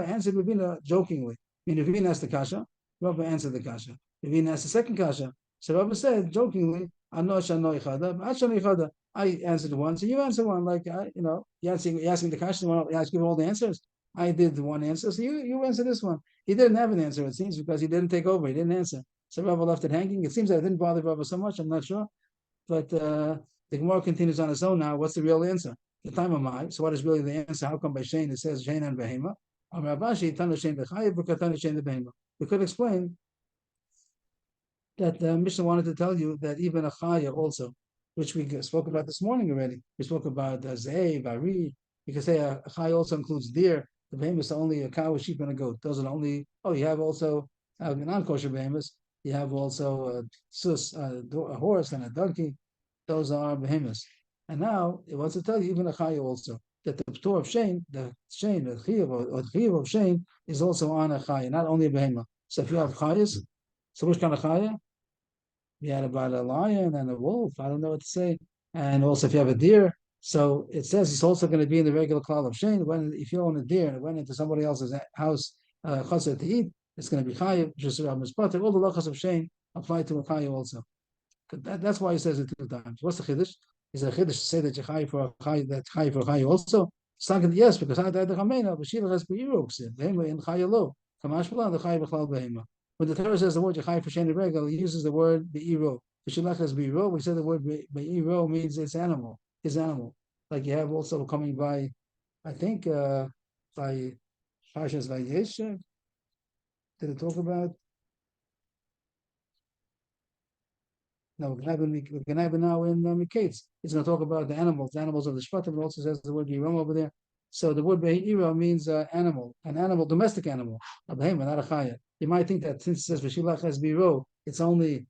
S3: answered Ravina jokingly. I mean, Ravina asked the kasha. Rava answered the kasha. Ravina asked the second kasha. So Rava said jokingly, I answered one, so you answer one. Like you're asking the question. I give all the answers. I did one answer, so you answer this one. He didn't have an answer, it seems, because he didn't take over. He didn't answer. So Rabbi left it hanging. It seems that it didn't bother Rabbi so much. I'm not sure, but the Gemara continues on its own now. What's the real answer? The time of my. So what is really the answer? How come by Shane it says Shane and Behema? We could explain that the Mishnah wanted to tell you that even a Chaya also, which we spoke about this morning already. We spoke about Zei, Bari. You can say a Chaya also includes deer. The behemoth is only a cow, a sheep, and a goat. Those are the only. Oh, you have also non-kosher behemoths. You have also a sus, a horse, and a donkey. Those are behemoths. And now it wants to tell you even a Chaya also that the Ptor of Shane, the Chiyuv or the Chiyuv of Shane is also on a Chaya, not only a behemoth. So if you have Chayas, so which kind of Chaya? You had about a lion and a wolf. I don't know what to say. And also, if you have a deer, so it says it's also going to be in the regular cloud of Shane. When if you own a deer and it went into somebody else's house, chassid to eat, it's going to be chayiv. Just all the lachas of Shane apply to a chayiv also. That's why he says it 2 times. What's the chiddush? Is a chiddush to say that you're chayiv for a chayiv, that chayiv for a chayiv also? Second, yes, because I died the chamena, but Shiva has beiruk said behema in chayiv lo. Kamash b'lan the chayiv b'chlal behema. When the Torah says the word Yechai for Sheni Regal, he uses the word Be'iro. V'shilach as Be'iro, we said the word Be'iro means it's animal, is animal. Like you have also coming by, I think, by Parshas Vayesh. Did it talk about? No, we can have it now in Miketz. It's going to talk about the animals of the Shvatim. It also says the word Yirom over there. So the word Be'iro means animal, an animal, domestic animal, a behemoth, not a chaya. You might think that since it says V'shilach es biro, it's only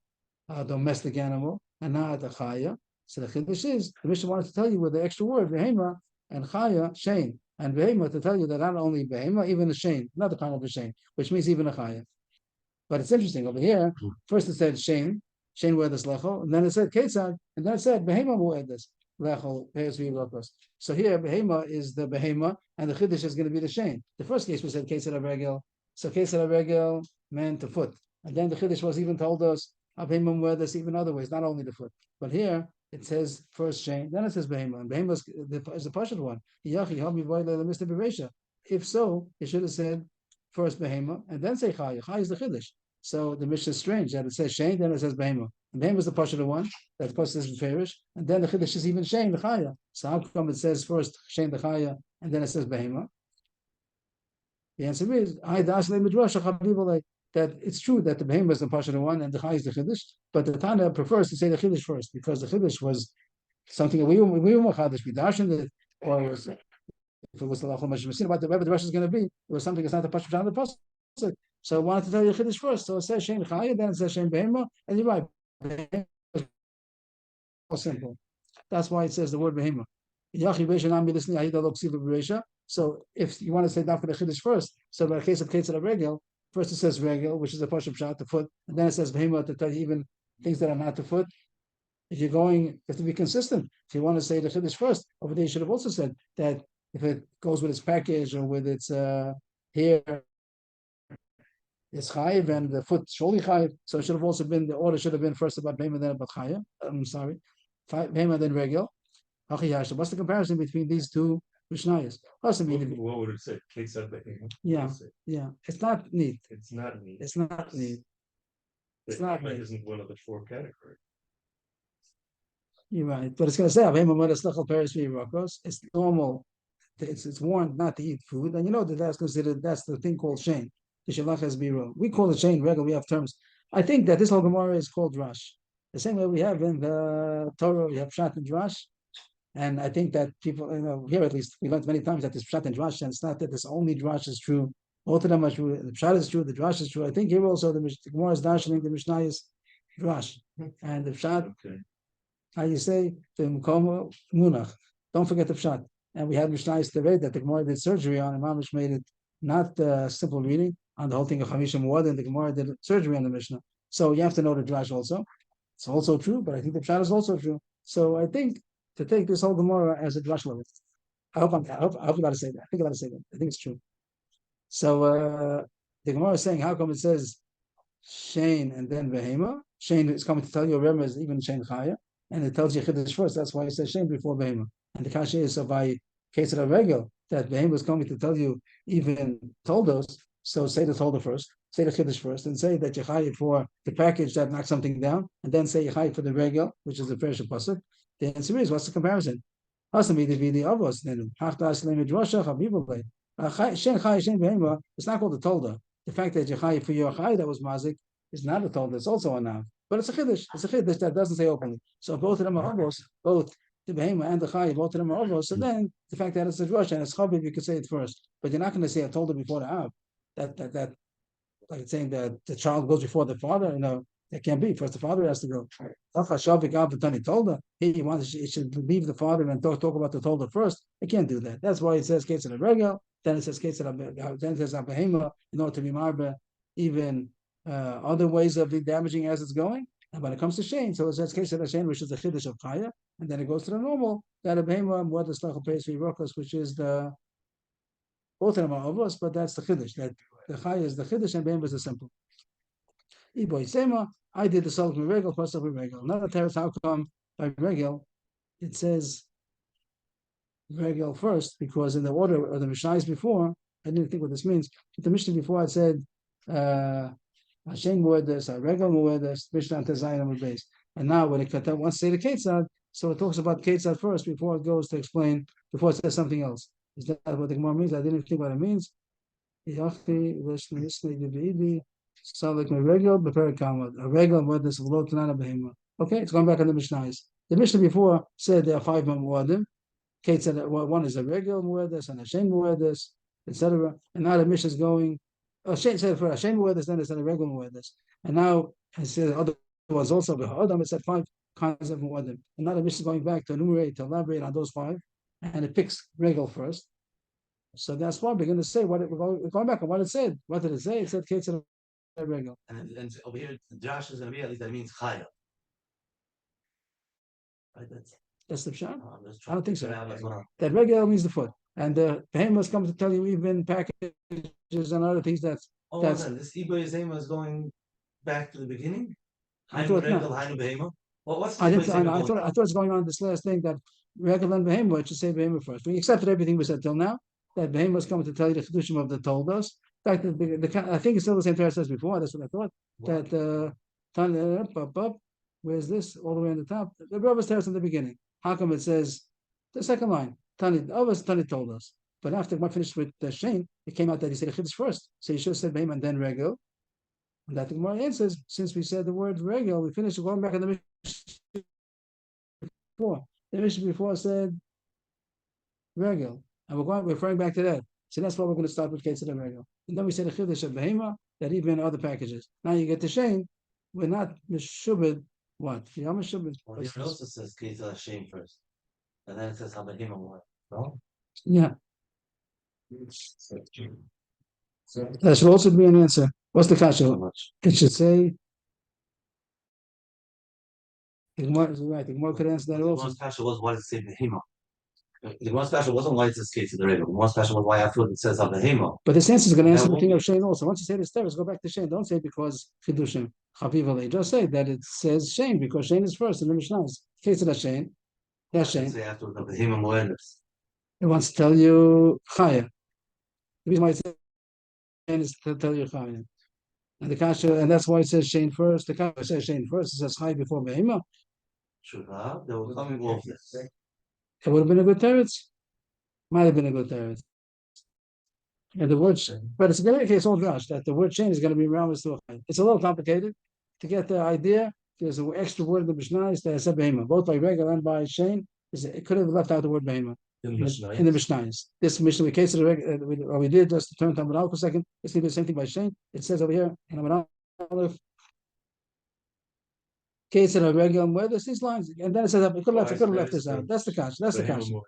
S3: a domestic animal and not a chaya. So the chiddush is the Mishnah wanted to tell you with the extra word behema and chaya shane and behema to tell you that not only behema, even a shane, another kind of a shane, which means even a chaya. But it's interesting over here. First it said shane where this lecho, and then it said ketzad, and then it said behema where this lecho payas v'yirokos. So here behema is the behema, and the chiddush is going to be the shane. The first case we said ketzad avregel. So Kesar Regel meant the foot. And then the Chiddush was even told us Behemah where there's even other ways, not only the foot. But here it says first Shane, then it says Behemah. And Behemah is the Pashut one. If so, it should have said first Behemah and then say Chaya. Chaya is the Chiddush. So the Mishnah is strange that it says Shane, then it says Behemah. And Behemah is the Pashut one, that the Pashut is Farish, and then the Chiddush is even Shane, the Chaya. So how come it says first Shane the Chaya and then it says Behemah? The answer is that it's true that the behemoth is the Pasha one and the Chai is the Chiddush, but the Tana prefers to say the Chiddush first because the Chiddush was something that we were Chadash, we darshan it, or it was, if it was the Lachol Mashmasin about whatever the Rosh is going to be, it was something that's not the Pasha of the Pasha. So I wanted to tell you the Chiddush first. So it says Shem Chai, then it says Shem Behemah, and you're right. Simple. That's why it says the word Behemah. So if you want to say down for the Chiddush first, so by the case of Ketzad Regel, first it says Regel, which is a Pashup Pshat, the foot, and then it says Behemah to tell you even things that are not the foot. If you're going, you have to be consistent. If you want to say the Chiddush first, over there you should have also said that if it goes with its package or with its hair, it's Chayiv and the foot Sholi Chayiv. So it should have also been, the order should have been first about Behemah, then about Chayiv. I'm sorry. Behemah, then Regel. What's the comparison between these two Mishnayos?
S1: What would it say? Ketzad Behemah?
S3: Yeah. It's not neat.
S1: It's not neat.
S3: It's not neat. It's not
S1: It
S3: neat.
S1: isn't one of the 4 categories.
S3: You're right. But it's going to say, it's normal. It's warned not to eat food. And you know that that's considered, that's the thing called shame. We call it shame regular. We have terms. I think that this whole Gemara is called Drash. The same way we have in the Torah, we have Pshat and Drash. And I think that people, here at least, we learned many times that this Pshat and Drash, and it's not that this only Drash is true. Both of them are true. The Pshat is true, the Drash is true. I think here also the Gemara is darshaning the Mishnah is Drash. And the Pshat, how you say, the Mukoma Munach. Don't forget the Pshat. And we had Mishnah Tevet that the Gemara did surgery on, and Mamish made it not simple reading on the whole thing of Chamisha Muad, and the Gemara did surgery on the Mishnah. So you have to know the Drash also. It's also true, but I think the Pshat is also true. So I think to take this whole Gemara as a Drash level. I hope I'm allowed to say that. I think I'm allowed to say that. I think it's true. So the Gemara is saying, how come it says Shane and then Behema? Shane is coming to tell you, remember, is even Shane Chaya, and it tells you Chiddush first. That's why it says Shane before Behema. And the Kasha is so by case of Regel that Behema is coming to tell you, even told us So say the Tolda first, say the Chiddush first, and say that you're chayiv for the package that knocks something down, and then say you're chayiv for the regel, which is the fresh pasuk. The answer is, what's the comparison? It's not called the Tolda. The fact that you're chayiv for your chayiv that was mazik is not a Tolda, it's also a nav. But it's a Chiddush. It's a Chiddush that doesn't say openly. So both of them are avos, both the behema and the chayiv, both of them are avos. So then the fact that it's a drush and it's chabib, you could say it first. But you're not going to say I told her before the av. That like it's saying that the child goes before the father. That can't be. First the father has to go. Told her he should leave the father and talk about the Tolda first. It can't do that. That's why it says case of the regel. Then it says case of then it says behema in order to be marba even other ways of damaging as it's going. And when it comes to Shane, so it says case of the Shane, which is the Chiddush of Chaya, and then it goes to the normal that a behema what the slachal pays for Rokas, which is the both of them are ovos, but that's the Chiddush. That the Chaya is the Chiddush and behema is the simple. Iboy Sema, I did the Salk Regel, plus of Regel. Another teretz, how come by Regel it says Regel first, because in the order of the Mishnahs before, I didn't think what this means. But the Mishnah before I said Hashem Muedes, Regel Muedes, Mishnah Tezayim base. And now when it wants to say the Ketzad, so it talks about Ketzad first before it goes to explain, before it says something else. Is that what the Gemara means? I didn't think what it means. Salek Regel, Bava Kamma, a Regel Muedes of Lo Tanana Behema. Okay, it's going back on the Mishnahs. The Mishnah before said there are 5 Muadim. Kate said that one is a Regel Muedes and a Shem Muedes, etc. And now the Mishnah is going. Shane said for a Shem Muedes, then it said a Regel Muedes. And now it said other ones also. Adam it said 5 kinds of Muadim. And now the Mishnah is going back to enumerate, to elaborate on those 5, and it picks Regel first. So that's why we're going to say we're going back on what it said. What did it say? It said Kate said a Regel.
S4: And over here, Josh is going to be at least that means Chaya. Right?
S3: That's the pshat?
S4: I
S3: don't think so. That Regel means the foot. And the behemoth comes to tell you even packages and other things that's
S4: this Iboy Zema is going back to the beginning?
S3: I thought not.
S4: What's
S3: I thought it's going on this last thing that Regel and behemoth, it should say behemoth first. We accepted everything we said till now, that behemoth is coming to tell you the Chedushim of the Toldos. In fact, I think it's still the same Torah says before. That's what I thought. That where's this? All the way on the top. The Rebbe's Torah in the beginning. How come it says the second line? Tani told us. But after I finished with the Shane, it came out that he said Chiddush first. So you should have said Behem and then Regel. And that the Gemara answers, since we said the word Regel, we finished going back on the Mishnah before. The Mishnah before said Regel. And we're referring back to that. So that's why we're going to start with Ketzad and Regel. And then we said a Chiddush of Behema, that even other packages. Now you get to Shane, we're not Meshubed. What? Yama Shubed.
S4: Well, it also says Ketzad Shane first. And then it says Habahima more. No?
S3: Yeah. That should also be an answer. What's the kasha? It should say. The Gemara could answer that also.
S4: The most kasha was why it said Behima. The most kasha wasn't why it says Ketzad the Regel. The most kasha was why after it says Habahima.
S3: But this answer is going to answer the thing of Shane also. Once you say this teretz, go back to Shane. Don't say because Chidushim Chaviv. Just say that it says Shane because Shane is first in the Mishnahs. Ketzad Shane. That's Shane.
S4: Say after the Behima Moedas.
S3: It wants to tell you Chaya. The reason why it says Shane is to tell you Chaya. And the kasha, and that's why it says Shane first. The kasha says Shane first. It says Chaya before Behema.
S4: Sure, they were coming off this.
S3: It would have been a good teretz. Might have been a good teretz. And the word, but it's going to be all Josh that the word Shane is going to be around still. It's a little complicated to get the idea. There's an extra word in the Mishnah that said Behema, both by Regel and by Shane. It could have left out the word Behema in the Mishnahs. This Mishnah, the case of the Regel, we did just to turn to Amar for a second. Let's leave the same thing by Shane. It says over here in Amar case of the Regel, where there's these lines, and then it says we could have left this out. That's the kasha. That's the kasha.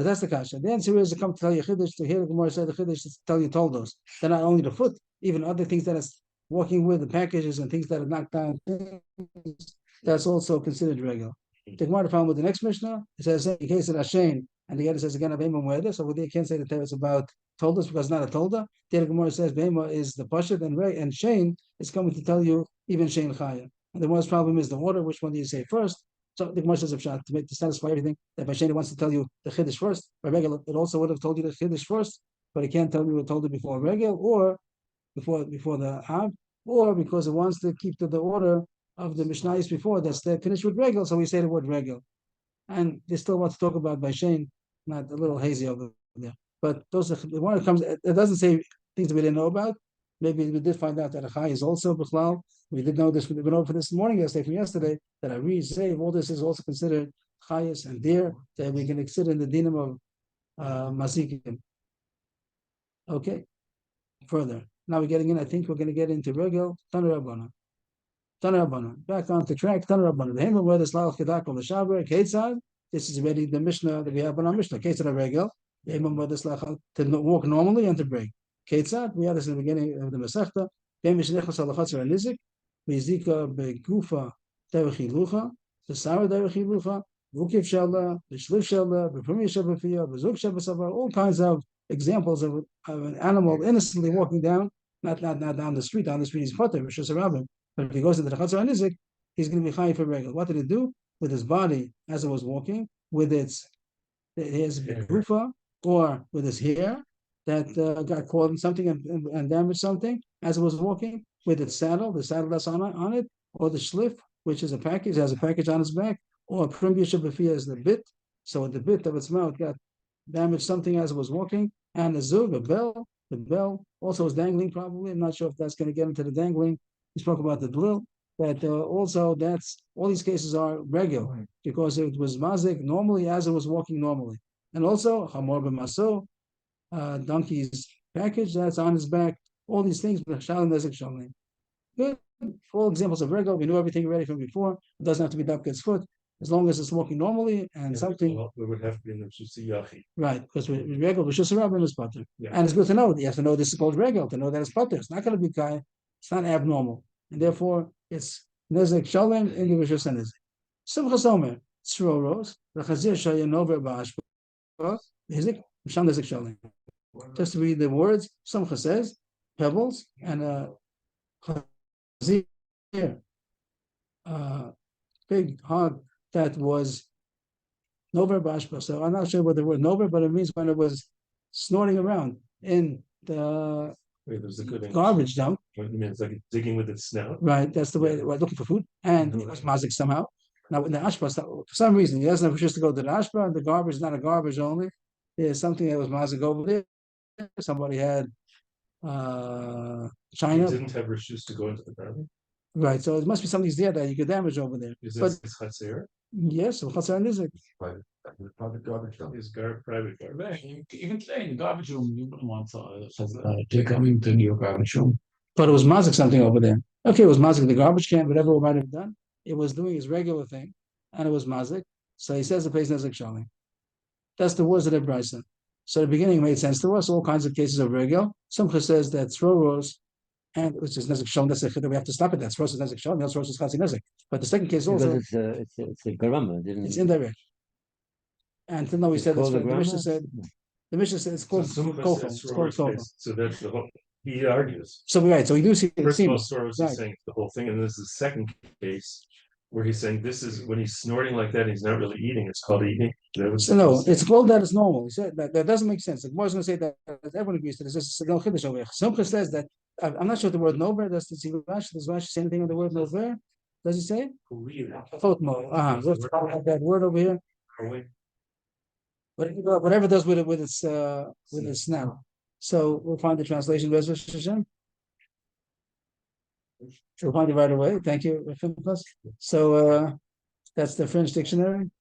S3: That's the kasha. The answer is to come to tell you Chiddush, to hear the Gemara say the Chiddush, to tell you Toldos. They're not only the foot, even other things that is walking with the packages and things that are knocked down. That's also considered Regel. The Gemara found with the next Mishnah, it says in case of Hashem, and the other says again Behema Muedes. So they can't say that it's about Toldos because it's not a Tolda. The Gemara says Behema is the Pashat and Shane is coming to tell you even Shane Chaya. And the most problem is the order. Which one do you say first? So the Gemara says to satisfy everything that by Shane wants to tell you the Chiddush first. By Regel, it also would have told you the Chiddush first, but it can't tell you it told it before Regel, or before the Av, or because it wants to keep to the order of the Mishnayos before that's finished with regel, so we say the word regel. And they still want to talk about Baishain, not a little hazy over there. But those are the one that comes, it doesn't say things we didn't know about. Maybe we did find out that a Chai is also Bichlal. We did know this, we went over this morning yesterday from yesterday, that I read, say, all this is also considered Chayas and deer, that we can consider in the dinam of Mazikim. Okay, further. Now we're getting in, I think we're going to get into Regel, Tanarabana. Tanarabana. Back on the track, Tanarabana. The Hemel where the Slal Kedak on the Shaber, Ketzad. This is already the Mishnah that we have on our Mishnah. Ketzad Regel. The Hemel where the Slal to walk normally and to break. Ketzad, we had this in the beginning of the Masechta. Ben Mishnechos Alachatzer and Nizik. Mizika Begufa Terechi Lucha. The Sarah Terechi Lucha. Vukif Shala. The Shlif Shala. The Premier Shabafia. The Zuk Shabasava. All kinds of examples of an animal innocently walking down, not down the street. Down the street, he's potter, which is around him. But if he goes into the Chatzar Nizik, he's going to be high for regular. What did it do with his body as it was walking, with his rufa, or with his hair that got caught in something and damaged something as it was walking, with its saddle, the saddle that's on it, or the shlif, which is a package, has a package on its back, or Prim Yishabafia is the bit. So the bit of its mouth got damaged something as it was walking, and the zug, the bell also was dangling probably. I'm not sure if that's going to get into the dangling. We spoke about the blil, but also that's all these cases are regular because it was mazik normally as it was walking normally, and also hamor b'maso, donkey's package that's on his back. All these things, good. All examples of regular. We knew everything already from before. It doesn't have to be Dabket's foot. As long as it's walking normally and something.
S1: Well, it would have to be in the Shusi Yachi.
S3: Right, because with regular, we should surround is butter.
S1: Yeah.
S3: And it's good to know. You have to know this is called regular, to know that it's butter. It's not going to be kai, it's not abnormal. And therefore, it's nezek shalem in the Rishus and nezek. Simchas Omer, Tzroros, the Chazir Shayanover Ba'ashpa, Nezek, Misham nezek shalem. Just to read the words, Simcha says, pebbles, and Chazir, big hog that was Nover Bashpa. So I'm not sure what the word Nover, but it means when it was snorting around in the garbage dump.
S1: What you mean, it's like digging with its snout.
S3: Right, that's the way it was looking for food. And it was mazik somehow. Now in the ashpa, for some reason, he doesn't have just to go to the ashpa, and the garbage is not a garbage only. There's something that was mazik over there. Somebody had China.
S1: He didn't have rishus to go into the garbage.
S3: Right, so it must be something's there that you could damage over there.
S1: Is this chatzir?
S3: Yes, chatzar nizik.
S2: Private garbage dump.
S1: Is private garbage?
S5: Even today in the garbage room, you don't want to coming to your garbage room.
S3: But it was mazik something over there. Okay, it was mazik the garbage can, whatever it might have done. It was doing his regular thing, and it was mazik. So he says the place nezik shalim. That's the words of the brisa. So the beginning made sense to us. All kinds of cases of regular. Somcha says that throros, and which is nezik shalim. That's we have to stop it. That's throros nezik shalim. That's throros is chatzi nezik. But the second case also
S8: it's a garama,
S3: it's indirect. And until now we said this. The Mishnah said it's called kofel. It's called kofel.
S1: So that's the whole. He argues.
S3: So right. So we do see.
S1: First of all, Soros
S3: right.
S1: is saying the whole thing, and this is the second case where he's saying this is when he's snorting like that. He's not really eating. It's called eating.
S3: So no, it's called that it's normal. He said that doesn't make sense. Like Morris going to say that everyone agrees to this. This is no chiddush over here. Somcha says that I'm not sure the word nover. Does Rashi say anything on the word nover? Does he say? Fotmo. Let's have that word over here. Whatever it does with its snout. So we'll find the translation. We'll find it right away. Thank you. So that's the French dictionary.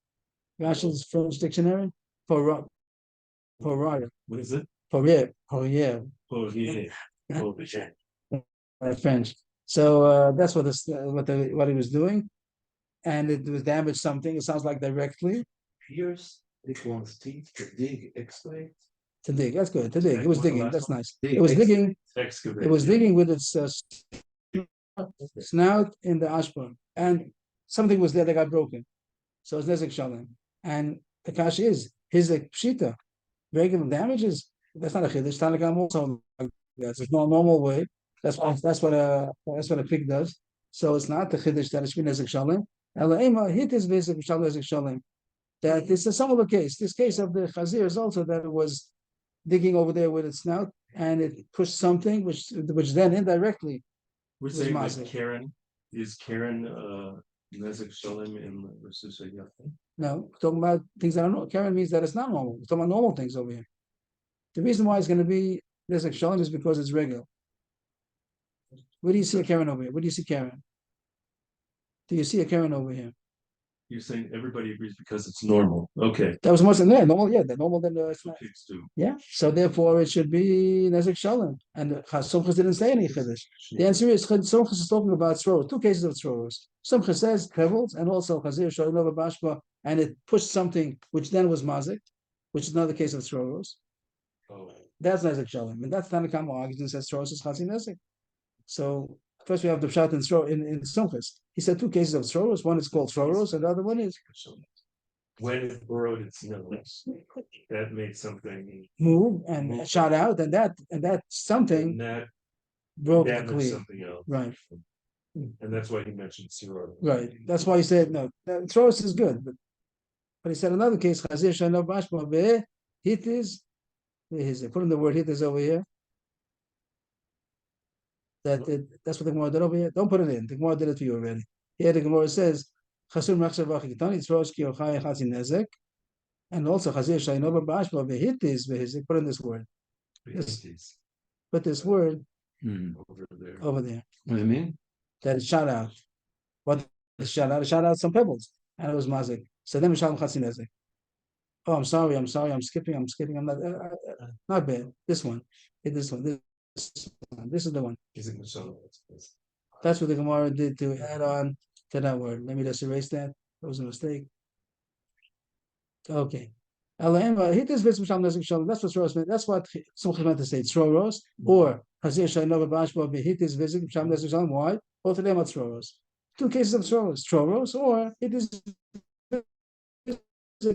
S3: Rashi's French dictionary for riot.
S1: What is it?
S3: French. So that's what he was doing, and it was damaged something. It sounds like directly.
S4: Pierce one's teeth to dig, excavate.
S3: To dig. That's good. To dig. It was digging. That's nice.
S4: Dig,
S3: It was digging.
S1: Excavate.
S3: It was digging with its snout in the ashburn, and something was there that got broken. So it's nezek shalom. And the kash is his pshita. Regular damages. That's not a chiddush. Tanakam also. That's a normal way. That's what a pig does. So it's not the chiddush that it's been nezek shalom. Elaima hit his nezek shalom. That this is some of the case. This case of the chazir is also that it was digging over there with its snout, and it pushed something which then indirectly
S1: We're
S3: was
S1: saying that
S3: mazik.
S1: Karen, is Karen, Nezek Shalom in the Resusha Yachim?
S3: No, we're talking about things that are normal. Karen means that it's not normal. We're talking about normal things over here. The reason why it's going to be Nezek Shalom is because it's regular. Where do you see a Karen over here? Where do you see Karen? Do you see a Karen over here?
S1: You're saying everybody agrees because it's normal. Okay.
S3: That was more than that. Normal, yeah, the normal than it's
S1: That's what
S3: not.
S1: pigs do.
S3: Yeah, so therefore it should be Nezek Shalom. And Somchas didn't say any Chiddush. The answer is Somchas is talking about throws, two cases of throws. Somchas says pebbles and also Chazir Shalom Bashba, and it pushed something which then was Mazik, which is another case of throws.
S1: Oh,
S3: That's Nezek Shalom. And that's Tanna Kamma argues and says throws is Chazi Nezek. So first we have the Pshat in Somchas. He said two cases of throws. One is called throws, and the other one is
S1: when it borrowed its nose, that made something,
S3: move and shot out, and that something
S1: and that
S3: broke the
S1: damaged
S3: clear.
S1: something else.
S3: Right.
S1: And that's why he mentioned Sirot.
S3: Right. That's why he said no. Throws is good, but he said another case. Chazir shano bashma be hit is. Put in the word hit is over here. That's what the Gemara did over here. Don't put it in. The Gemara did it for you already. Here the Gemara says chasur machshav v'chikitani throws ki ochai chatzin nezek, and also chazir shano bashma be hit is behizik. Put in this word. Put this word
S1: Over there.
S3: over there.
S5: What do you mean?
S3: That it shot out. What it shot out? It shot out some pebbles, and it was mazik. So then we shot chatzin nezek. Oh, I'm sorry. I'm skipping. I'm not bad. This one. This one. This is the one.
S1: Is it Mishal?
S3: That's what the Gemara did to add on to that word. Let me just erase that. That was a mistake. Okay. That's what Throros meant. That's what Simchas meant to say. Throros or Hazir Shainova Bashba Behitis Vizik Sham Nezek Shalom. Why? Both of them are Throros. Two cases of Throros. Throros or it is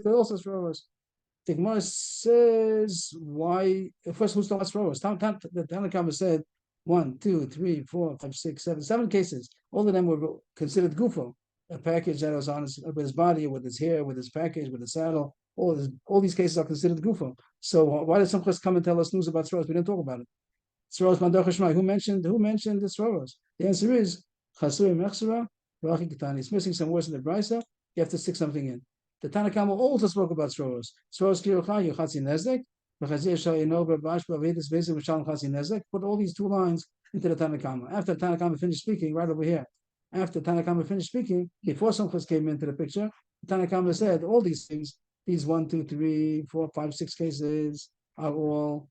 S3: also Throros. The Gemara says why first who's talking about Throros? The Tanna Kamma said 1, 2, 3, 4, 5, 6, 7 cases. All of them were considered gufo, a package that was on with his body, with his hair, with his package, with his saddle. All these cases are considered gufo. So why did Simchas come and tell us news about Throros? We didn't talk about it. Throros Mandor Cheshmai. Who mentioned the Throros? The answer is Chasur Mechsura Rachi Ketani. It's missing some words in the Brisa. You have to stick something in. The Tanna Kamma also spoke about Throros. Throros Kirochai Yochatzi Nezek. Put all these two lines into the Tanna Kamma. After the Tanna Kamma finished speaking, right over here, after Tanna Kamma finished speaking, before Simchas came into the picture, the Tanna Kamma said all these things, these 1, 2, 3, 4, 5, 6 cases are all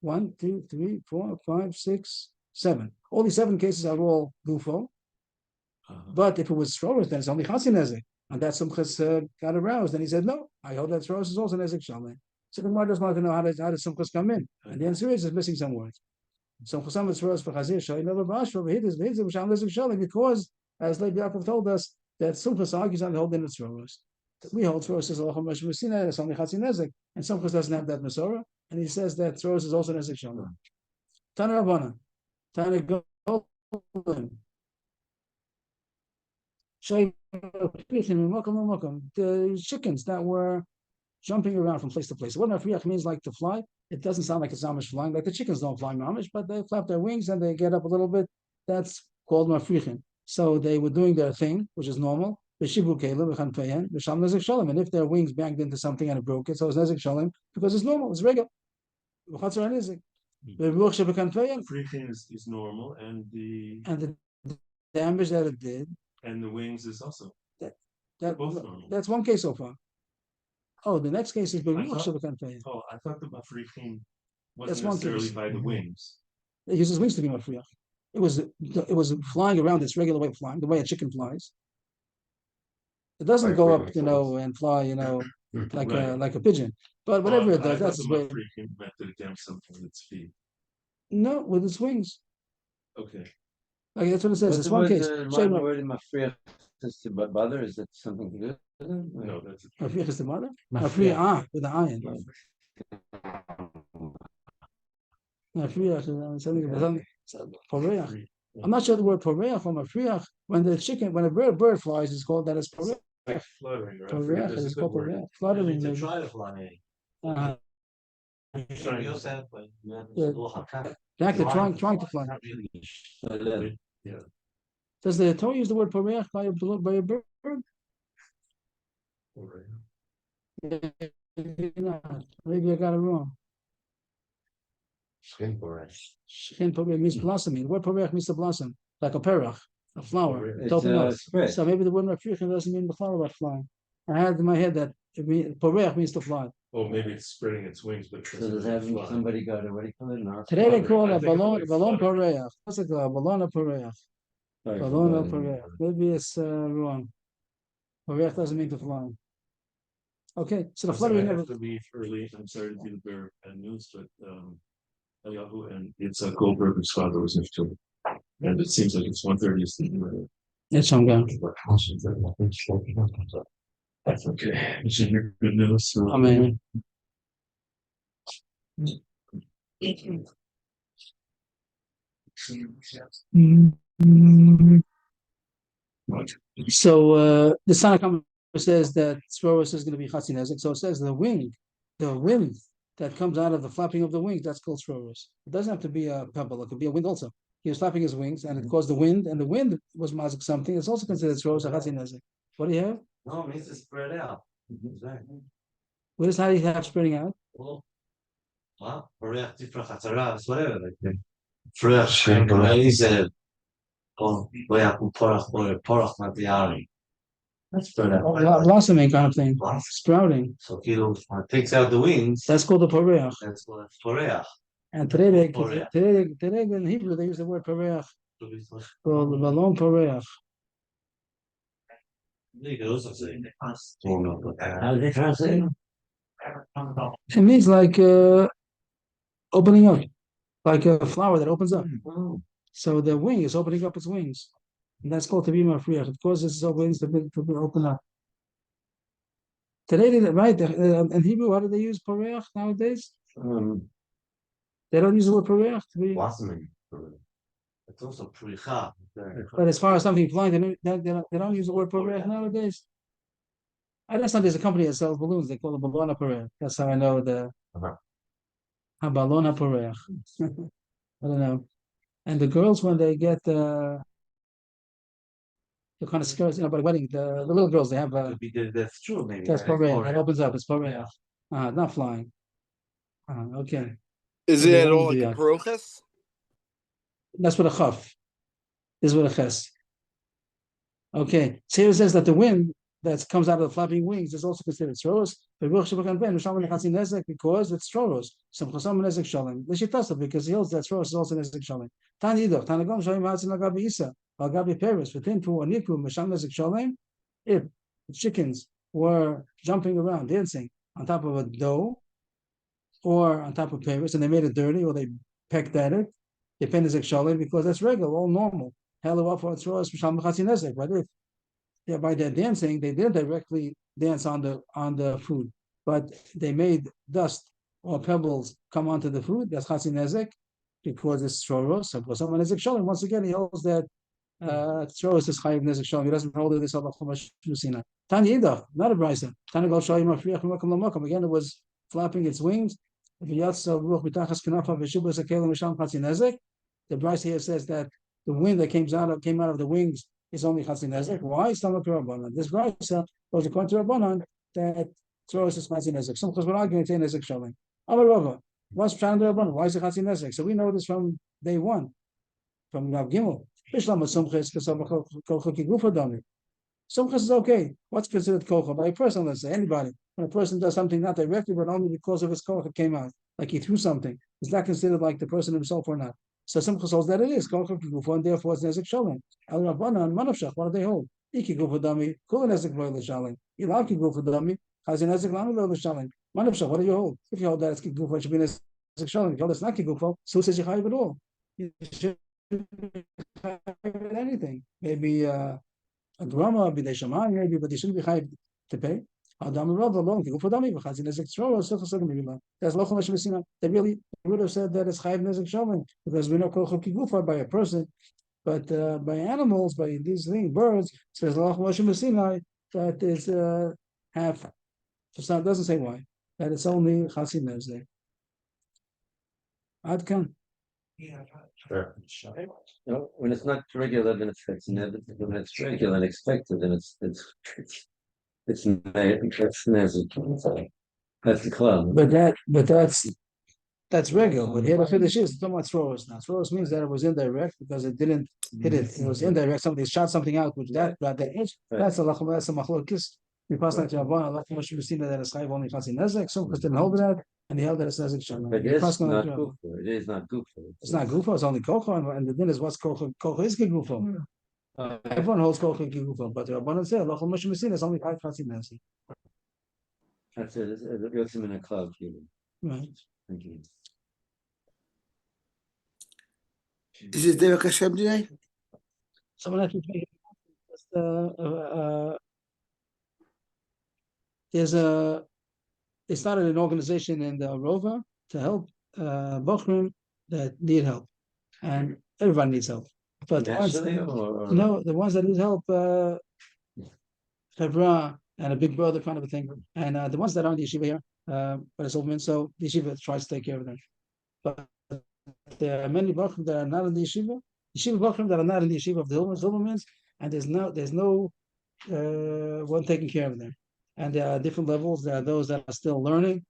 S3: 1, 2, 3, 4, 5, 6, 7. All these 7 cases are all gufo. But if it was Throros, then it's only Chatzin Nezek. And that Simchas got aroused, and he said, no, I hold that Throros is also Nezek Shalom. So the Gemara does want to know how does Simchas come in, and the answer is it's missing some words. Simchas Throros for Chazir Shai never bash for V'hidus V'hidus Nezek Shalom, because as Leib Yaakov told us that Simchas argues on the whole din of Throros. We hold Throros is Alacham Mesh Messina, it's only Chatzin Nezek, and Simchas doesn't have that Masorah, and he says that Throros is also Nezek Shalom. Tana Rabbana, Tana Golem. The chickens that were jumping around from place to place. What mafriach means like to fly. It doesn't sound like it's mamish flying. Like the chickens don't fly mamish, but they flap their wings and they get up a little bit. That's called mafrichim. So they were doing their thing, which is normal. And if their wings banged into something and it broke it, so it's nezek shalom because it's normal, it's regular.
S1: Freaking is normal, and the
S3: damage that it did.
S1: And the wings is also
S3: both normal. That's one case so far. Oh, the next case is
S1: I thought the mafrichim wasn't necessarily by the wings.
S3: It uses wings to be mafriach. It was flying around its regular way of flying, the way a chicken flies. It doesn't go up, and fly, like like a pigeon. But whatever it does, that's the way.
S1: Meant to damage something with its feet.
S3: No, with its wings.
S1: Okay.
S3: Like that's what it says.
S5: What's
S3: It's one case.
S5: The word in mafriach is to bother. Is that something to do?
S1: No, that's
S3: mafriach is the mother. Mafriach with the iron. Mafriach is something. Poreach. I'm not sure the word poreach or mafriach. When a bird flies, it's called that as poreach.
S1: Fluttering, right?
S3: Poreach is called poreach. Fluttering.
S4: To try to fly. Yosef, but
S3: Yeah. Back to trying to fly.
S1: Yeah.
S3: Does the Torah use the word poreach by a bird? Maybe I got it wrong. Shin poreach means blossoming. The word poreach means to blossom, like a perach, a flower.
S2: It's
S3: Open up.
S2: spread.
S3: So maybe the word mafricha doesn't mean the flower about flying. I had in my head that poreach means to fly.
S1: Oh, maybe it's spreading its wings, but.
S2: So does that mean somebody got it? What do you call it? An
S3: Today they
S1: Fluttering.
S3: call
S1: I
S3: it
S1: think it's
S3: balloon
S1: like
S3: balloon
S1: fluttering.
S3: poreach. What's it called? Balloon poreach. Balloon poreach. Maybe it's wrong. Poreach doesn't mean to fly. Okay, so the
S1: I
S3: fluttering
S1: have
S3: of
S1: to leave early. I'm sorry to be the bearer and news, but Eliyahu and it's Goldberg's father was in too. And it seems like it's 1:30 is the
S3: it's some guy.
S1: That's okay. This is your good news. So,
S3: I mean, so the Tanakh says that Sroros is going to be Chatzinezik. So it says the wind that comes out of the flapping of the wings, that's called Sroros. It doesn't have to be a pebble, it could be a wind also. He was flapping his wings and it caused the wind, and the wind was mazik something. It's also considered Sroros or Chatzinezik. What do you have?
S4: No, it means to spread out. Exactly.
S3: What does how do you have spreading out?
S4: Well, Korea, different Hatzaras, whatever. Like fresh, amazing. Oh, yeah, porach Matiari. That's spread out.
S3: Blossoming kind of thing.
S4: Blossom.
S3: Sprouting.
S4: So Kilo takes out the wings.
S3: That's called the Poreach.
S4: That's what it's Korea.
S3: And today
S4: Poreach.
S3: today in Hebrew they use the word Poreach. Called the Balon Poreach.
S4: You could also say.
S2: How do they translate?
S3: It means like opening up, like a flower that opens up. So the wing is opening up its wings, and that's called to be mafriach. It causes its wings to be open up. Today, right in Hebrew, how do they use poreach nowadays? They don't use the word poreach to be.
S4: Blossoming. It's also pricha.
S3: But as far as something flying, they don't use the word poreach nowadays. I understand there's a company that sells balloons. They call it balona poreach. That's how I know the balona poreach. I don't know. And the girls, when they get the kind of skirts, by the wedding, the little girls, they have
S4: That's true, maybe.
S3: that's poreach. It opens up. It's poreach. Not flying. Okay.
S7: Is
S3: Okay,
S7: it at
S3: that
S7: all
S3: would
S7: like
S3: be
S7: a parochas?
S3: That's what a chaf. This is what a ches. Okay. So here it says that the wind that comes out of the flapping wings is also considered stroros. Because it's stroros. Some chasam nezek shalom. L'shitasa, because he holds that stroros is also nezek shalom. Tani idach. Tanagam shoyim ha'atzin lagabi isa. Lagabi peres. V'tinpu or niku mesham nezek shalom. If the chickens were jumping around, dancing on top of a dough or on top of peres, and they made it dirty or they pecked at it, they pay nezek shalom because that's regular, all normal. Hello, for stroros mesham nezek. But if by their dancing, they didn't directly dance on the food, but they made dust or pebbles come onto the food. That's chatzin nezek because it's shoros. So for someone nezek shalom, once again, he holds that shoros is chayiv nezek shalom. He doesn't hold it this about chumash musina. Tanya idach, not a brisa. Tanya gal shayim afriach l'makam l'makam. Again, it was flapping its wings. The brisa here says that the wind that came out of the wings is only chatzin nezek. Why? Stomach Rabbanan. This brisa goes according to Rabbanan that throws is chatzin nezek. Some because we're arguing to nezek shalom. Amar Rava. What's Pshan Rabbanan? Why is it chatzin nezek? So we know this from day one, from Rav Gimel. Bishlam sumches kasavach kol chuki gufa dami. Sumches is okay. What's considered kocha by a person? Let's say anybody. When a person does something not directly, but only because of his kocha came out, like he threw something, is that considered like the person himself or not? So some holds that it is kocha gufa, and therefore it's nezek shalom. El Rabbanan manavshach. What do they hold? Iki gufa dami kol nezek lo l'shalom. Ilaki gufa dami chazin nezek lami lo l'shalom. Manavshach. What do you hold? If you hold that it's gufa, it should be nezek shalom. If you hold it's not gufa, so says you chayiv at all. You should anything. Maybe a drama, maybe they shaman, maybe, but they shouldn't be chayiv to pay. Adam Rav alone, gufa dami v'chazin nezek shalom. So chasad maybe that's lo chumash mesina. They really would have said that it's chayiv nezek shalom because we know kol chuki gufa by a person. But by animals, by these things, birds, it says that is half. So it doesn't say why. That it's only chatzin nezek. Adkan.
S6: Yeah.
S4: When it's not regular, then it's inevitable. When it's regular and expected, then it's that's the club.
S3: That's regular, but here the finish is so much throws now. Throws means that it was indirect because it didn't hit it. It was indirect. Somebody shot something out, which that's a lacham, that's a machlokis. We pass like to Rabban, Allah much we've seen that it's chayv only chatzin nezek. Some didn't hold that, and he held that it's nezek shana.
S4: But it's not good. It is not good.
S3: It's not gufa. It's only kocha, and the din is what's kocha. Kocha is gufa. Everyone holds kocha gufa, but the Rabban said Allah much we've seen it's only chayv chatzin nezek.
S4: That's it. It gets him in a club.
S3: Right.
S4: Thank you.
S7: Is it Derek Hashem today?
S3: Someone has to make they started an organization in the Rova to help Bochum that need help, and everybody needs help. But the ones that need help, Chevra and a big brother kind of a thing, and the ones that are in the yeshiva here, but it's open, so the yeshiva tries to take care of them. But there are many Bochum that are not in the yeshiva Bochum that are not in the yeshiva of the Zilbermans, and there's no one taking care of them. And there are different levels. There are those that are still learning,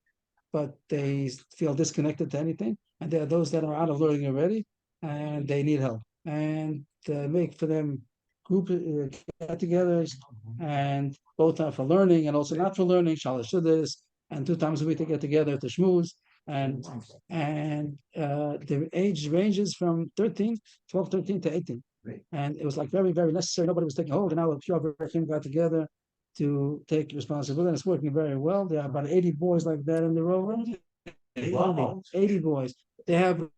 S3: but they feel disconnected to anything. And there are those that are out of learning already, and they need help. And make for them group get-togethers, and both are for learning and also not for learning. Shalosh Shuddhas, and 2 times a week they get together to shmooze. And the age ranges from 13 to 18. And it was like very, very necessary. Nobody was taking hold, and now a few of everything got together to take responsibility, and it's working very well. There are about 80 boys like that in the rover. 80 boys. They have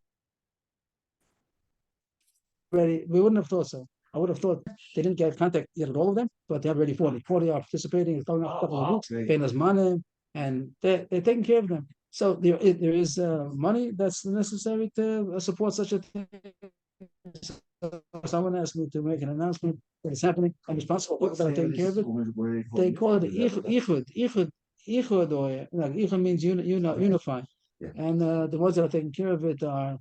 S3: already, we wouldn't have thought so. I would have thought they didn't get contact yet with all of them, but they have already 40. 40 are participating, it's going up a couple of weeks, paying us money, and they're taking care of them. So there is money that's necessary to support such a thing. Someone asked me to make an announcement that it's happening. I'm responsible for that are taking care of it. They call it Ichud, or like Ichud means unify. And the ones that are taking care of it are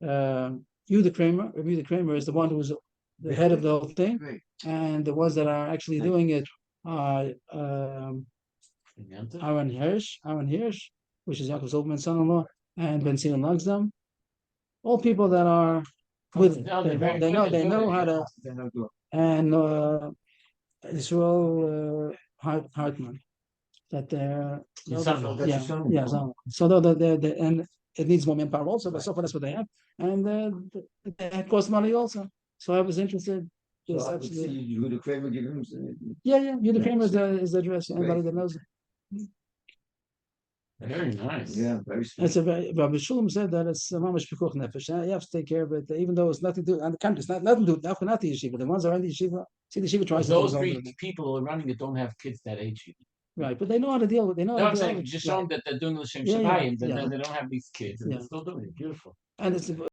S3: Yehuda Kramer. Yehuda Kramer is the one who's the head of the whole thing, and the ones that are actually doing it are Aaron Hirsch, which is Yaakov Zolberman's son-in-law, and Ben Sion Lagsdam. All people that are with it. They know how to. And Israel Hartman, that they're So they're and it needs more manpower also, but so far that's what they have, and it costs money also. So I was interested.
S2: So I would see Yehuda Kramer give him.
S3: Yehuda Kramer is the address. Anybody that knows it.
S5: Very nice.
S2: Yeah, very
S3: It's Rabbi Shulam said that it's a mamash pikuch nefesh. You have to take care of it, even though it's nothing to do on the country. It's nothing to do. Not the yeshiva. The ones that are in the yeshiva. See, the yeshiva tries
S5: Those
S3: to.
S5: three people running it don't have kids that age.
S3: Right, but they know how to deal with. They know.
S5: No, I'm saying just show them that they're doing the same Shabbat, and they don't have these kids, and
S3: Yeah.
S5: they're still doing it. Beautiful.
S3: And it's